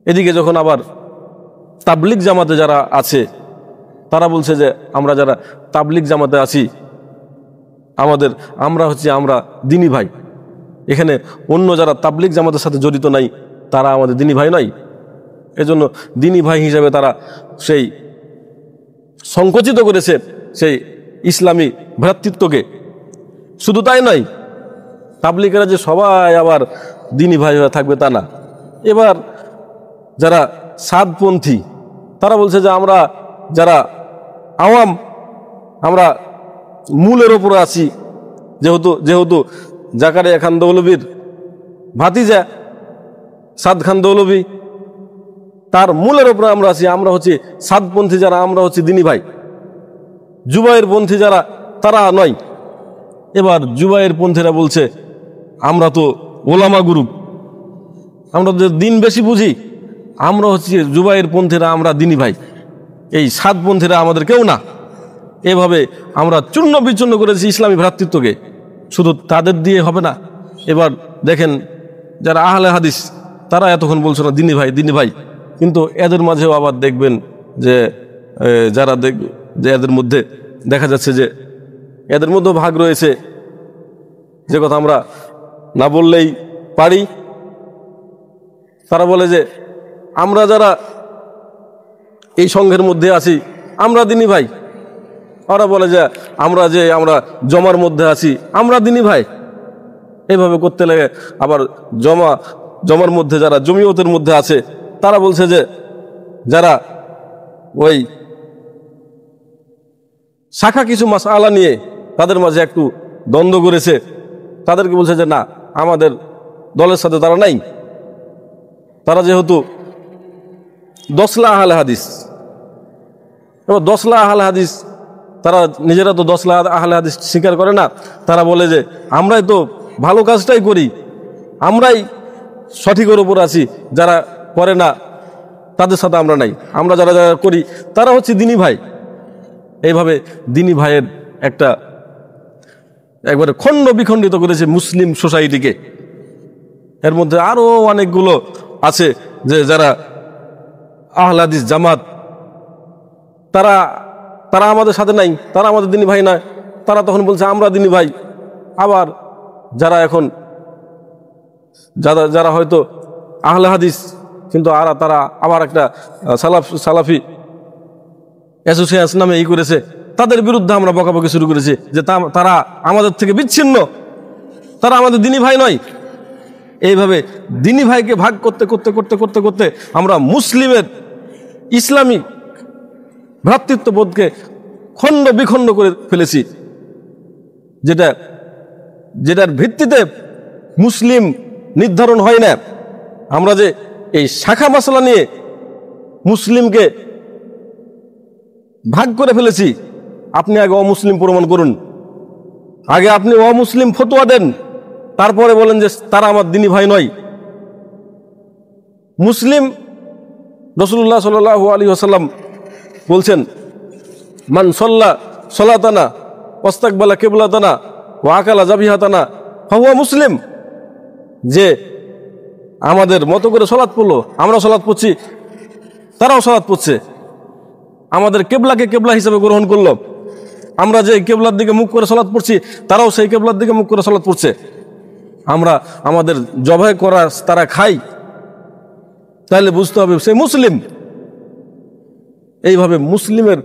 এদিকে যখন আবার তাবলিগ জামাতে যারা আছে তারা বলছে যে আমরা যারা তাবলিগ জামাতে আছি আমরা দিনী ভাই। এখানে অন্য যারা তাবলিগ জামাতের সাথে জড়িত নাই তারা আমাদের দিনী ভাই নয়। এজন্য দিনী ভাই হিসেবে তারা সেই সংকুচিত করেছে সেই ইসলামী ভ্রাতৃত্বকে। শুধু তাই নয়, তাবলিগেরা যে সবাই আবার দিনী ভাই হয়ে থাকবে তা না। এবার যারা সাদপন্থী তারা বলছে যে আমরা যারা আওয়াম আমরা মূলের ওপরে আছি, যেহেতু জাকারিয়া খান দৌলভীর ভাতিজা সাদ খান দৌলভী, তার মূলের ওপরে আমরা আছি। আমরা হচ্ছে সাদপন্থী যারা আমরা হচ্ছে দিনী ভাই, জুবাইর পন্থী যারা তারা নয়। এবার জুবাইর পন্থীরা বলছে আমরা তো ওলামা গ্রুপ, আমরা তো দিন বেশি বুঝি, আমরা হচ্ছে জুবাইর পন্থীরা আমরা দিনী ভাই, এই সাদপন্থীরা আমাদের কেউ না। এভাবে আমরা চূর্ণ বিচূর্ণ করেছি ইসলামী ভ্রাতৃত্বকে। শুধু তাদের দিয়ে হবে না, এবার দেখেন যারা আহলে হাদিস তারা এতক্ষণ বলছে না দিনী ভাই, কিন্তু এদের মাঝেও আবার দেখবেন যে এদের মধ্যে দেখা যাচ্ছে যে এদের মধ্যেও ভাগ রয়েছে, যে কথা আমরা না বললেই পারি। তারা বলে যে আমরা যারা এই সংঘের মধ্যে আছি আমরা দিনী ভাই, ওরা বলে যে আমরা জমার মধ্যে আছি আমরা দিনী ভাই। এইভাবে করতে লাগে। আবার জমার মধ্যে যারা জমিয়তের মধ্যে আছে তারা বলছে যে যারা ওই শাখা কিছু মাসআলা নিয়ে তাদের মাঝে একটু দ্বন্দ্ব করেছে, তাদেরকে বলছে যে না, আমাদের দলের সাথে তারা নাই। তারা যেহেতু দশলা আহলে হাদিস, এবার দশলা আহলে হাদিস তারা নিজেরা তো দশলা আহলে হাদিস স্বীকার করে না। তারা বলে যে আমরাই তো ভালো কাজটাই করি, আমরাই সঠিকের উপর আছি, যারা করে না তাদের সাথে আমরা নাই, আমরা যারা যারা করি তারা হচ্ছে দিনী ভাই। এইভাবে দিনী ভাইয়ের একবারে খণ্ড বিখণ্ডিত করেছে মুসলিম সোসাইটিকে। এর মধ্যে আরও অনেকগুলো আছে যে যারা আহলে হাদিস জামাত তারা আমাদের সাথে নাই, তারা আমাদের দিনী ভাই নয়। তারা তখন বলছে আমরা দিনী ভাই। আবার যারা এখন যারা হয়তো আহলে হাদিস কিন্তু তারা আবার একটা সালাফি অ্যাসোসিয়েশন নামে করেছে, তাদের বিরুদ্ধে আমরা বকাবকি শুরু করেছি যে তারা আমাদের থেকে বিচ্ছিন্ন, তারা আমাদের দিনী ভাই নয়। এইভাবে দিনী ভাইকে ভাগ করতে করতে করতে করতে করতে আমরা মুসলিমের ইসলামী ভ্রাতৃত্ববোধকে খণ্ড বিখণ্ড করে ফেলেছি, যেটার ভিত্তিতে মুসলিম নির্ধারণ হয় না। আমরা যে এই শাখা মাসলা নিয়ে মুসলিমকে ভাগ করে ফেলেছি। আপনি আগে অমুসলিম প্রমাণ করুন, আগে আপনি অমুসলিম ফতোয়া দেন, তারপরে বলেন যে তারা আমার দিনী ভাই নয়। মুসলিম রাসূলুল্লাহ সাল্লাল্লাহু আলাইহি ওয়াসাল্লাম বলছেন মান সাল্লা সালাতানা ওয়াস্তাকবালা কিবলাতানা ওয়া আকালা যাবিহাতানা ফাহুয়া মুসলিম। যে আমাদের মতো করে সালাত পড়লো, আমরা সালাত পড়ছি, তারাও সালাত পড়ছে, আমাদের কেবলাকে কেবলা হিসেবে গ্রহণ করলো, আমরা যে কেবলার দিকে মুখ করে সালাত পড়ছি তারাও সেই কেবলার দিকে মুখ করে সালাত পড়ছে, আমরা আমাদের জবাই করা তারা খাই, তাহলে বুঝতে হবে সে মুসলিম। এইভাবে মুসলিমের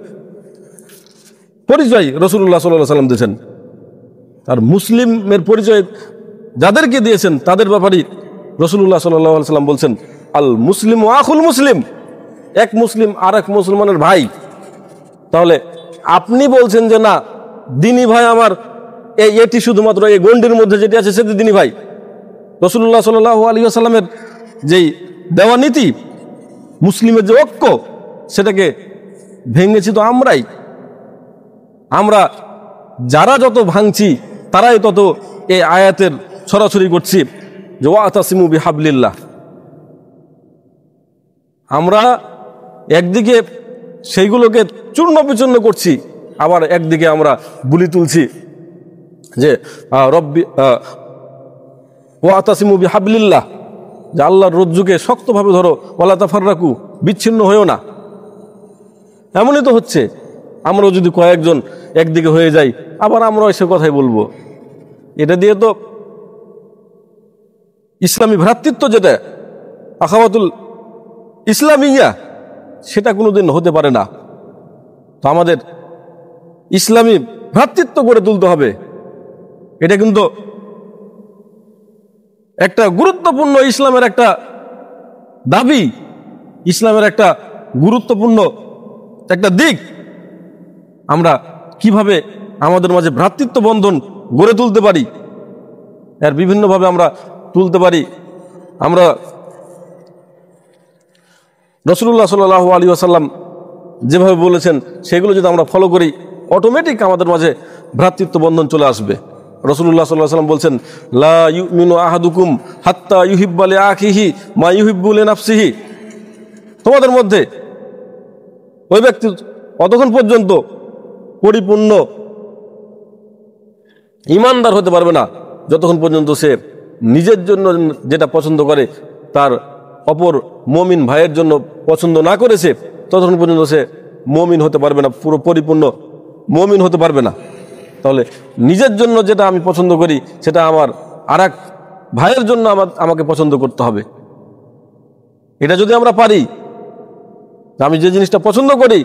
পরিচয় রাসূলুল্লাহ সাল্লাল্লাহু আলাইহি ওয়াসাল্লাম দিয়েছেন। আর মুসলিমের পরিচয় যাদেরকে দিয়েছেন তাদের ব্যাপারে রাসূলুল্লাহ সাল্লাল্লাহু আলাইহি ওয়াসাল্লাম বলছেন আল মুসলিম ওয়া আখুল মুসলিম, এক মুসলিম আর এক মুসলমানের ভাই। তাহলে আপনি বলছেন যে না, দিনী ভাই আমার এটি শুধুমাত্র এই গণ্ডির মধ্যে যেটি আছে সেটি দিনী ভাই। রাসূলুল্লাহ সাল্লাল্লাহু আলাইহি ওয়াসাল্লামের যেই দেওয়া নীতি, মুসলিমের যে ঐক্য, সেটাকে ভেঙেছি তো আমরাই। আমরা যারা যত ভাঙছি তারাই তত এই আয়াতের ছড়াছড়ি করছি যে ওয়াতাসিমু বিহাবলিল্লাহ। আমরা একদিকে সেইগুলোকে চূর্ণ বিচূর্ণ করছি, আবার একদিকে আমরা বুলি তুলছি যে রব্বি ওয়াতাসিমু বিহাবলিল্লাহ, যে আল্লাহর রজ্জুকে শক্তভাবে ধরো, ওয়ালা তাফাররাকু, বিচ্ছিন্ন হয়েও না। এমনই তো হচ্ছে, আমরাও যদি কয়েকজন একদিকে হয়ে যাই আবার আমরাও এসে কথাই বলবো। এটা দিয়ে তো ইসলামী ভ্রাতৃত্ব, যেটা আখাওয়াতুল ইসলামিয়া, সেটা কোনোদিন হতে পারে না। তো আমাদের ইসলামী ভ্রাতৃত্ব গড়ে তুলতে হবে। এটা কিন্তু একটা গুরুত্বপূর্ণ ইসলামের একটা দাবি, ইসলামের একটা গুরুত্বপূর্ণ একটা দিক। আমরা কিভাবে আমাদের মাঝে ভ্রাতৃত্ব বন্ধন গড়ে তুলতে পারি, এর বিভিন্নভাবে আমরা তুলতে পারি। আমরা রাসূলুল্লাহ সাল্লাল্লাহু আলাইহি ওয়াসাল্লাম যেভাবে বলেছেন সেগুলো যদি আমরা ফলো করি, অটোমেটিক আমাদের মাঝে ভ্রাতৃত্ব বন্ধন চলে আসবে। রাসূলুল্লাহ সাল্লাল্লাহু আলাইহি ওয়াসাল্লাম বলছেন, লা ইউমিনু আহাদুকুম হাত্তা ইউহিব্বা লিআখিহি মা ইউহিব্বু লিনাফসিহি। তোমাদের মধ্যে ওই ব্যক্তি অতক্ষণ পর্যন্ত পরিপূর্ণ ঈমানদার হতে পারবে না যতক্ষণ পর্যন্ত সে নিজের জন্য যেটা পছন্দ করে তার অপর মুমিন ভাইয়ের জন্য পছন্দ না করেছে, ততক্ষণ পর্যন্ত সে মুমিন হতে পারবে না, পুরো পরিপূর্ণ মুমিন হতে পারবে না। তাহলে নিজের জন্য যেটা আমি পছন্দ করি সেটা আমার আরেক ভাইয়ের জন্য আমাকে পছন্দ করতে হবে। এটা যদি আমরা পারি, আমি যে জিনিসটা পছন্দ করি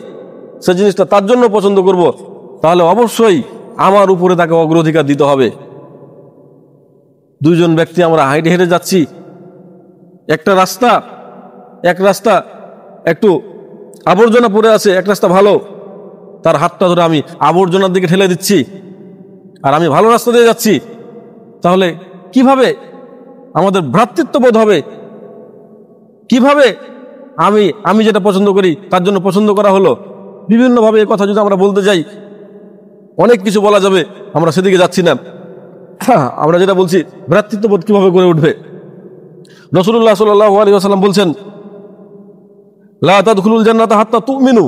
সে জিনিসটা তার জন্য পছন্দ করব, তাহলে অবশ্যই আমার উপরে তাকে অগ্রাধিকার দিতে হবে। দুইজন ব্যক্তি আমরা হাইটে হেঁটে যাচ্ছি, এক রাস্তা একটু আবর্জনা পড়ে আছে, এক রাস্তা ভালো, তার হাতটা ধরে আমি আবর্জনার দিকে ঠেলে দিচ্ছি আর আমি ভালো রাস্তা দিয়ে যাচ্ছি, তাহলে কিভাবে আমাদের ভ্রাতৃত্ববোধ হবে? কিভাবে আমি যেটা পছন্দ করি তার জন্য পছন্দ করা হলো? বিভিন্নভাবে এই কথা যদি আমরা বলতে যাই অনেক কিছু বলা যাবে, আমরা সেদিকে যাচ্ছি না। আমরা যেটা বলছি, ভ্রাতৃত্ববোধ কিভাবে গড়ে উঠবে? রাসূলুল্লাহ সাল্লাল্লাহু আলাইহি ওয়াসাল্লাম বলছেন, লা তাদখুলুল জান্নাতা হাত্তা তুমিনু।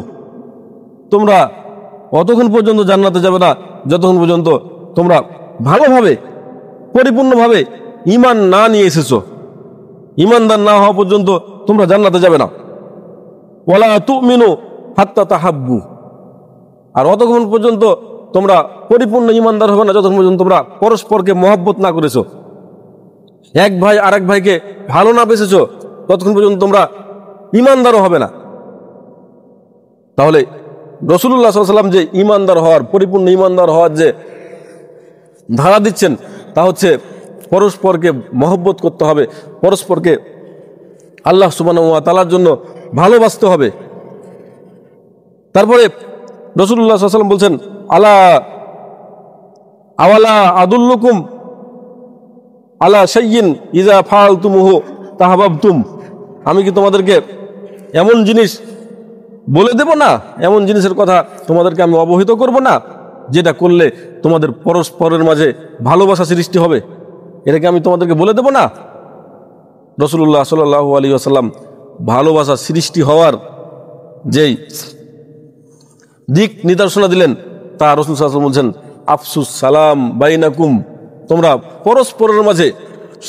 তোমরা অতক্ষণ পর্যন্ত জান্নাতে যাবে না যতক্ষণ পর্যন্ত তোমরা ভালোভাবে পরিপূর্ণভাবে ঈমান না নিয়ে এসেছো। ঈমানদার না হওয়া পর্যন্ত তোমরা জান্নাতে যাবে না। ওয়ালা তুমিনু হাত্তা তাহাব্বু। আর অতক্ষণ পর্যন্ত তোমরা পরিপূর্ণ ঈমানদার হবে না যতক্ষণ পর্যন্ত তোমরা পরস্পরকে মহব্বত না করেছো, এক ভাই আরেক ভাইকে ভালো না বেসেছো, ততক্ষণ পর্যন্ত তোমরা ঈমানদারও হবে না। তাহলে রাসূলুল্লাহ সাল্লাল্লাহু আলাইহি ওয়াসাল্লাম যে ঈমানদার হওয়ার, পরিপূর্ণ ঈমানদার হওয়ার যে ধারা দিচ্ছেন তা হচ্ছে পরস্পরকে মহব্বত করতে হবে, পরস্পরকে আল্লাহ সুবহানাহু ওয়া তাআলার জন্য ভালোবাসতে হবে। তারপরে রাসূলুল্লাহ সাল্লাল্লাহু আলাইহি ওয়াসাল্লাম বলছেন, আওয়ালা আদুল্লুকুম আলা শাইইন ইযা ফাআলতুমুহু তাহাব্বাবতুম। আমি কি তোমাদেরকে এমন জিনিস বলে দেব না, এমন জিনিসের কথা তোমাদেরকে আমি অবহিত করব না যেটা করলে তোমাদের পরস্পরের মাঝে ভালোবাসা সৃষ্টি হবে? এটাকে আমি তোমাদেরকে বলে দেব না? রাসূলুল্লাহ সাল্লাল্লাহু আলাইহি ওয়াসাল্লাম ভালোবাসা সৃষ্টি হওয়ার যেই দিক নির্দেশনা দিলেন তা রাসূল সাল্লাল্লাহু আলাইহি ওয়াসাল্লাম বলছেন, আফসুস সালাম বাইনাকুম। তোমরা পরস্পরের মাঝে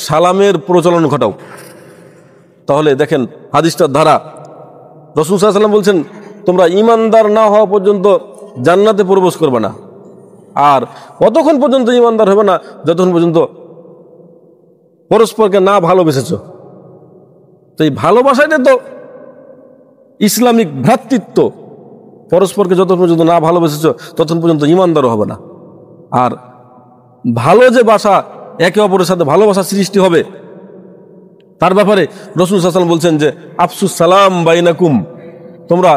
সালামের প্রচলন ঘটাও। তাহলে দেখেন হাদিসটার ধারা, রাসূল সাল্লাল্লাহু আলাইহি ওয়াসাল্লাম বলছেন তোমরা ঈমানদার না হওয়া পর্যন্ত জান্নাতে প্রবেশ করবে না, আর কতক্ষণ পর্যন্ত ঈমানদার হবে না যতক্ষণ পর্যন্ত পরস্পরকে না ভালোবেসেছো। তো এই ভালোবাসাটা তো ইসলামিক ভ্রাতৃত্ব। পরস্পরকে যতক্ষণ পর্যন্ত না ভালোবেসেছো ততক্ষণ পর্যন্ত ঈমানদারও হবে না। আর ভালো যে বাসা, একে অপরের সাথে ভালোবাসা সৃষ্টি হবে, তার ব্যাপারে রাসূল সাল্লাল্লাহু আলাইহি ওয়াসাল্লাম বলছেন যে আফসুস সালাম বাইনাকুম। তোমরা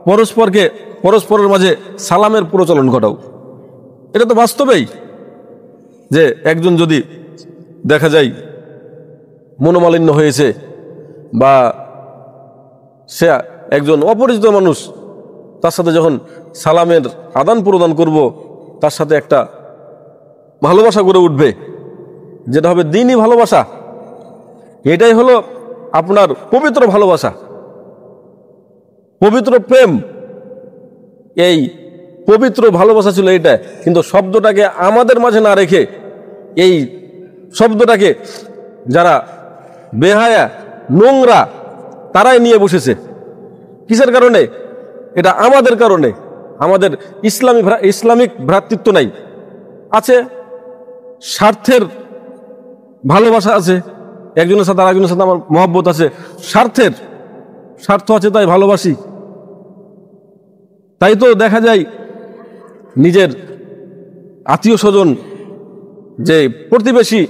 পরস্পরের মাঝে সালামের প্রচলন ঘটাও। এটা তো বাস্তবেই যে একজন যদি দেখা যায় মনোমালিন্য হয়েছে বা সে একজন অপরিচিত মানুষ, তার সাথে যখন সালামের আদান প্রদান করব, তার সাথে একটা ভালোবাসা গড়ে উঠবে, যেটা হবে দ্বীনি ভালোবাসা। এটাই হলো আপনার পবিত্র ভালোবাসা, পবিত্র প্রেম। এই পবিত্র ভালোবাসা ছিল এটা। কিন্তু শব্দটাকে আমাদের মাঝে না রেখে এই শব্দটাকে যারা বেহায়া নোংরা তারাই নিয়ে বসেছে। কিসের কারণে? এটা আমাদের কারণে। আমাদের ইসলামিক ভ্রাতৃত্ব নাই, আছে স্বার্থের ভালোবাসা আছে, একজনের সাথে আরেকজনের সাথে আমার মহব্বত আছে, স্বার্থ আছে, তাই ভালোবাসি। তাই তো দেখা যায় নিজের আত্মীয় স্বজন যে প্রতিবেশী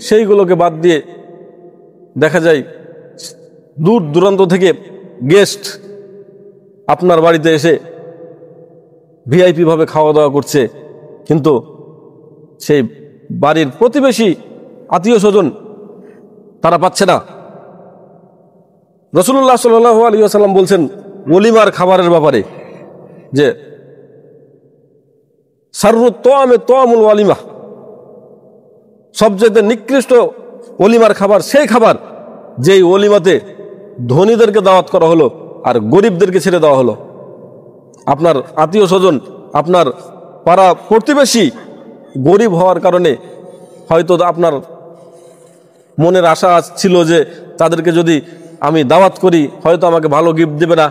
সেইগুলোকে বাদ দিয়ে দেখা যায় দূর দূরান্ত থেকে গেস্ট আপনার বাড়িতে এসে ভিআইপি ভাবে খাওয়া দাওয়া করছে, কিন্তু সেই বাড়ির প্রতিবেশী আত্মীয় স্বজন তারা পাচ্ছে না। রাসূলুল্লাহ সাল্লাল্লাহু আলাইহি ওয়াসাল্লাম বলছেন ওলিমার খাবারের ব্যাপারে যে সাররুত তোয়ামে তোয়ামুল ওয়ালিমা, সবচেয়ে নিকৃষ্ট ওলিমার খাবার সেই খাবার যেই ওলিমাতে ধনীদেরকে দাওয়াত করা হলো আর গরিবদেরকে ছেড়ে দেওয়া হলো। আপনার আত্মীয় স্বজন, আপনার পাড়া প্রতিবেশী গরিব হওয়ার কারণে হয়তো আপনার মনের আশা ছিল যে তাদেরকে যদি আমি দাওয়াত করি হয়তো আমাকে ভালো গিফট দেবে না,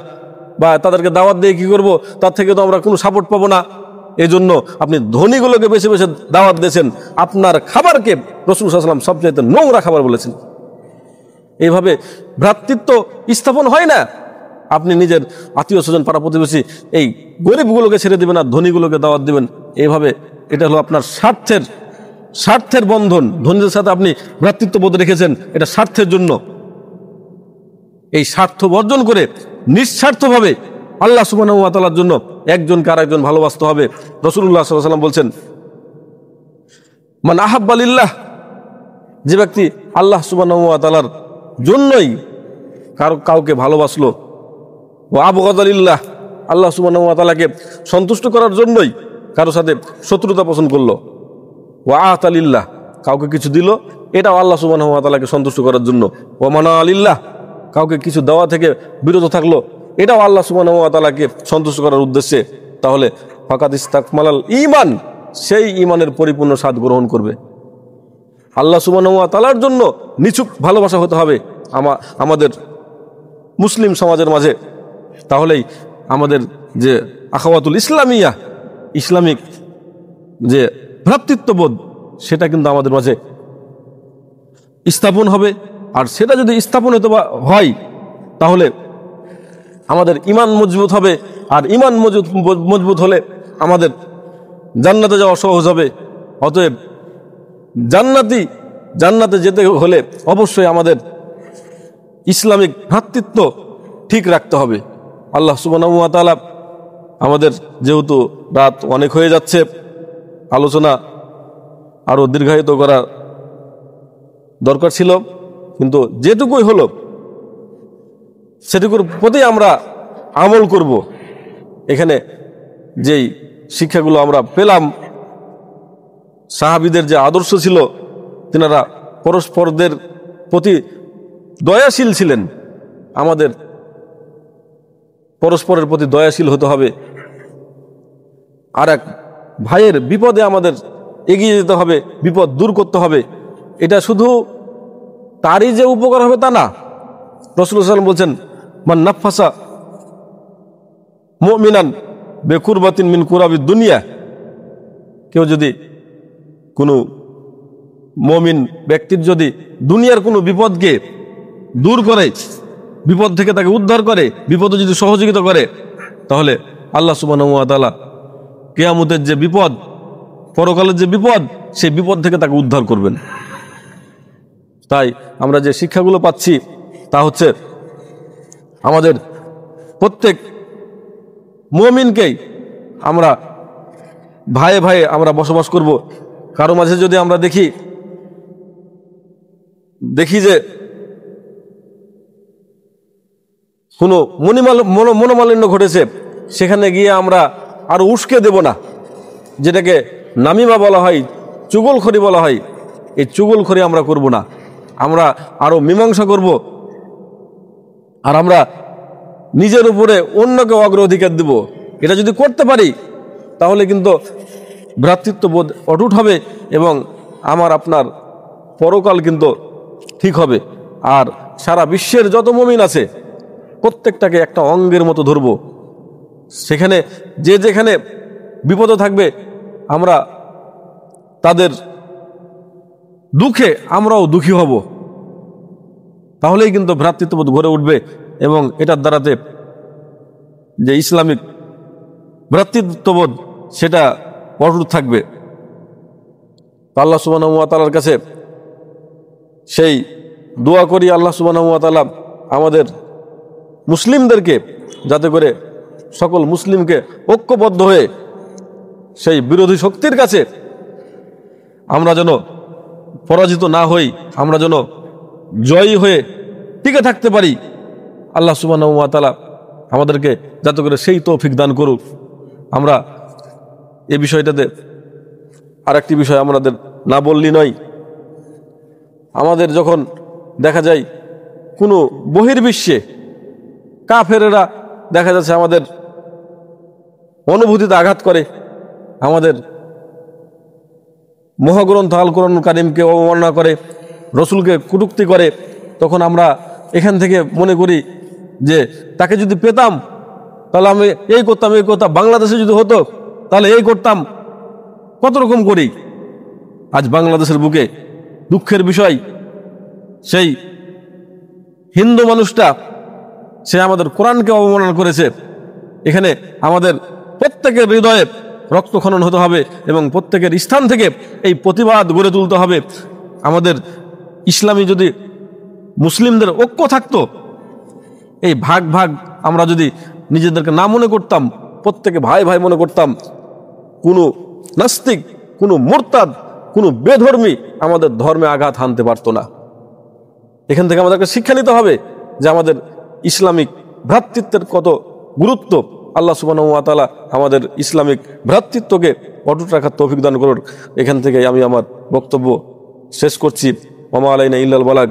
বা তাদেরকে দাওয়াত দিয়ে কী করব, তার থেকে তো আমরা কোনো সাপোর্ট পাবো না। এই জন্য আপনি ধনীগুলোকে বেছে বেছে দাওয়াত দিয়েছেন। আপনার খাবারকে রাসূল সাল্লাল্লাহু আলাইহি ওয়াসাল্লাম সবচাইতে নোংরা খাবার বলেছেন। এইভাবে ভ্রাতৃত্ব স্থাপন হয় না। আপনি নিজের আত্মীয় স্বজন পাড়া প্রতিবেশী এই গরিবগুলোকে ছেড়ে দেবেন আর ধনীগুলোকে দাওয়াত দেবেন, এইভাবে এটা হলো আপনার স্বার্থের বন্ধন। ধনীদের সাথে আপনি ভ্রাতৃত্ববোধ রেখেছেন, এটা স্বার্থের জন্য। এই স্বার্থ বর্জন করে নিঃস্বার্থভাবে আল্লাহ সুবহানাহু ওয়া তাআলার জন্য একজনকে আরেকজন ভালোবাসতে হবে। রাসূলুল্লাহ সাল্লাল্লাহু আলাইহি ওয়াসাল্লাম বলছেন মান আহাব্বা লিল্লাহ, যে ব্যক্তি আল্লাহ সুবহানাহু ওয়া তাআলার জন্যই কাউকে ভালোবাসলো, ওয়া আবগাদা লিল্লাহ, আল্লাহ সুবহানাহু ওয়া তাআলাকে সন্তুষ্ট করার জন্যই কারোর সাথে শত্রুতা পোষণ করলো, ওয়া আতা লিল্লাহ, কাউকে কিছু দিল, এটাও আল্লাহ সুবহানাহু ওয়া তাআলাকে সন্তুষ্ট করার জন্য, ওয়া মানা লিল্লাহ, কাউকে কিছু দেওয়া থেকে বিরত থাকলো, এটাও আল্লাহ সুবহানাহু ওয়া তাআলাকে সন্তুষ্ট করার উদ্দেশ্যে, তাহলে ফাকাদ ইস্তাকমালাল ঈমান, সেই ঈমানের পরিপূর্ণ স্বাদ গ্রহণ করবে। আল্লাহ সুবহানাহু ওয়া তাআলার জন্য নিছক ভালোবাসা হতে হবে আমাদের মুসলিম সমাজের মাঝে। তাহলেই আমাদের যে আখাওয়াতুল ইসলামিয়া, ইসলামিক যে ভ্রাতৃত্ববোধ, সেটা কিন্তু আমাদের মাঝে স্থাপন হবে। আর সেটা যদি স্থাপন হয় তাহলে আমাদের ঈমান মজবুত হবে, আর ঈমান মজবুত হলে আমাদের জান্নাতে যাওয়া সহজ হবে। অতএব জান্নাতে যেতে হলে অবশ্যই আমাদের ইসলামিক ভ্রাতৃত্ব ঠিক রাখতে হবে। আল্লাহ সুবহানাহু ওয়া তাআলা আমাদের, যেহেতু রাত অনেক হয়ে যাচ্ছে, আলোচনা আরও দীর্ঘায়িত করা দরকার ছিল, কিন্তু যেটুকুই হলো সেটুকুর প্রতি আমরা আমল করব। এখানে যেই শিক্ষাগুলো আমরা পেলাম, সাহাবীদের যে আদর্শ ছিল, তিনারা পরস্পরদের প্রতি দয়াশীল ছিলেন। আমাদের পরস্পরের প্রতি দয়াশীল হতে হবে। আর এক ভাইয়ের বিপদে আমাদের এগিয়ে যেতে হবে, বিপদ দূর করতে হবে। এটা শুধু তারই যে উপকার হবে তা না। রাসূলুল্লাহ সাল্লাল্লাহু আলাইহি ওয়াসাল্লাম বলছেন মান নাফাসা মুমিনান বিকুরবাতিন মিন কুরাবিদ দুনিয়া, কেউ যদি কোনো মুমিন ব্যক্তির যদি দুনিয়ার কোনো বিপদকে দূর করে, বিপদ থেকে তাকে উদ্ধার করে, বিপদে যদি সহযোগিতা করে, তাহলে আল্লাহ সুবহানাহু ওয়া তাআলা কিয়ামতের যে বিপদ, পরকালের যে বিপদ, সেই বিপদ থেকে তাকে উদ্ধার করবেন। তাই আমরা যে শিক্ষাগুলো পাচ্ছি তা হচ্ছে আমাদের প্রত্যেক মুমিনকেই আমরা ভাইয়ে ভাইয়ে আমরা বসবাস করব। কারো মাঝে যদি আমরা দেখি যে কোনো মনোমালিন্য ঘটেছে, সেখানে গিয়ে আমরা আরো উস্কে দেব না, যেটাকে নামিমা বলা হয়, চুগলখড়ি বলা হয়। এই চুগলখড়ি আমরা করব না, আমরা আরো মীমাংসা করব। আর আমরা নিজের উপরে অন্যকে অগ্রাধিকার দেব। এটা যদি করতে পারি তাহলে কিন্তু ভ্রাতৃত্ববোধ অটুট হবে এবং আমার আপনার পরকাল কিন্তু ঠিক হবে। আর সারা বিশ্বের যত মুমিন আছে প্রত্যেকটাকে একটা অঙ্গের মতো ধরব। সেখানে যে যেখানে বিপদে থাকবে আমরা তাদের দুঃখে আমরাও দুঃখী হব। তাহলেই কিন্তু ভ্রাতৃত্ববোধ গড়ে উঠবে এবং এটার দ্বারাতে যে ইসলামিক ভ্রাতৃত্ববোধ সেটা অটুট থাকবে। আল্লাহ সুবহানাহু ওয়া তাআলার কাছে সেই দোয়া করি, আল্লাহ সুবহানাহু ওয়া তাআলা আমাদের মুসলিমদেরকে যাতে করে সকল মুসলিমকে ঐক্যবদ্ধ হয়ে সেই বিরোধী শক্তির কাছে আমরা যেন পরাজিত না হই, আমরা যেন জয়ী হয়ে টিকে থাকতে পারি। আল্লাহ সুবহানাহু ওয়া তাআলা আমাদেরকে যাতে করে সেই তৌফিক দান করুক। আমরা এই বিষয়টাতে আরেকটি বিষয় আমাদের না বললি নয়, আমাদের যখন দেখা যায় কোনো বহির্বিশ্বে কাফেরেরা দেখা যাচ্ছে আমাদের অনুভূতিতে আঘাত করে, আমাদের মহাগ্রন্থ আল কোরআন কারীমকে অবমাননা করে, রসুলকে কটূক্তি করে, তখন আমরা এখান থেকে মনে করি যে তাকে যদি পেতাম তাহলে আমি এই করতাম, এই করতাম, বাংলাদেশে যদি হতো তাহলে এই করতাম, কত রকম করি। আজ বাংলাদেশের বুকে দুঃখের বিষয়, সেই হিন্দু মানুষটা সে আমাদের কোরআনকে অবমাননা করেছে। এখানে আমাদের প্রত্যেকের হৃদয়ে রক্তক্ষরণ হতে হবে এবং প্রত্যেকের স্থান থেকে এই প্রতিবাদ গড়ে তুলতে হবে। আমাদের ইসলামী যদি মুসলিমদের ঐক্য থাকতো, এই ভাগ ভাগ আমরা যদি নিজেদেরকে না মনে করতাম, প্রত্যেকে ভাই ভাই মনে করতাম, কোনো নাস্তিক, কোনো মুরতাদ, কোনো বেধর্মী আমাদের ধর্মে আঘাত হানতে পারতো না। এখান থেকে আমাদেরকে শিক্ষা নিতে হবে যে আমাদের ইসলামিক ভ্রাতৃত্বের কত গুরুত্ব। আল্লাহ সুবহানাহু ওয়া তাআলা আমাদের ইসলামিক ভ্রাতৃত্বকে অটুট রাখার তৌফিক দান করুন। এখান থেকে আমি আমার বক্তব্য শেষ করছি। ওয়া মা আলাইনা ইল্লাল বালাগ।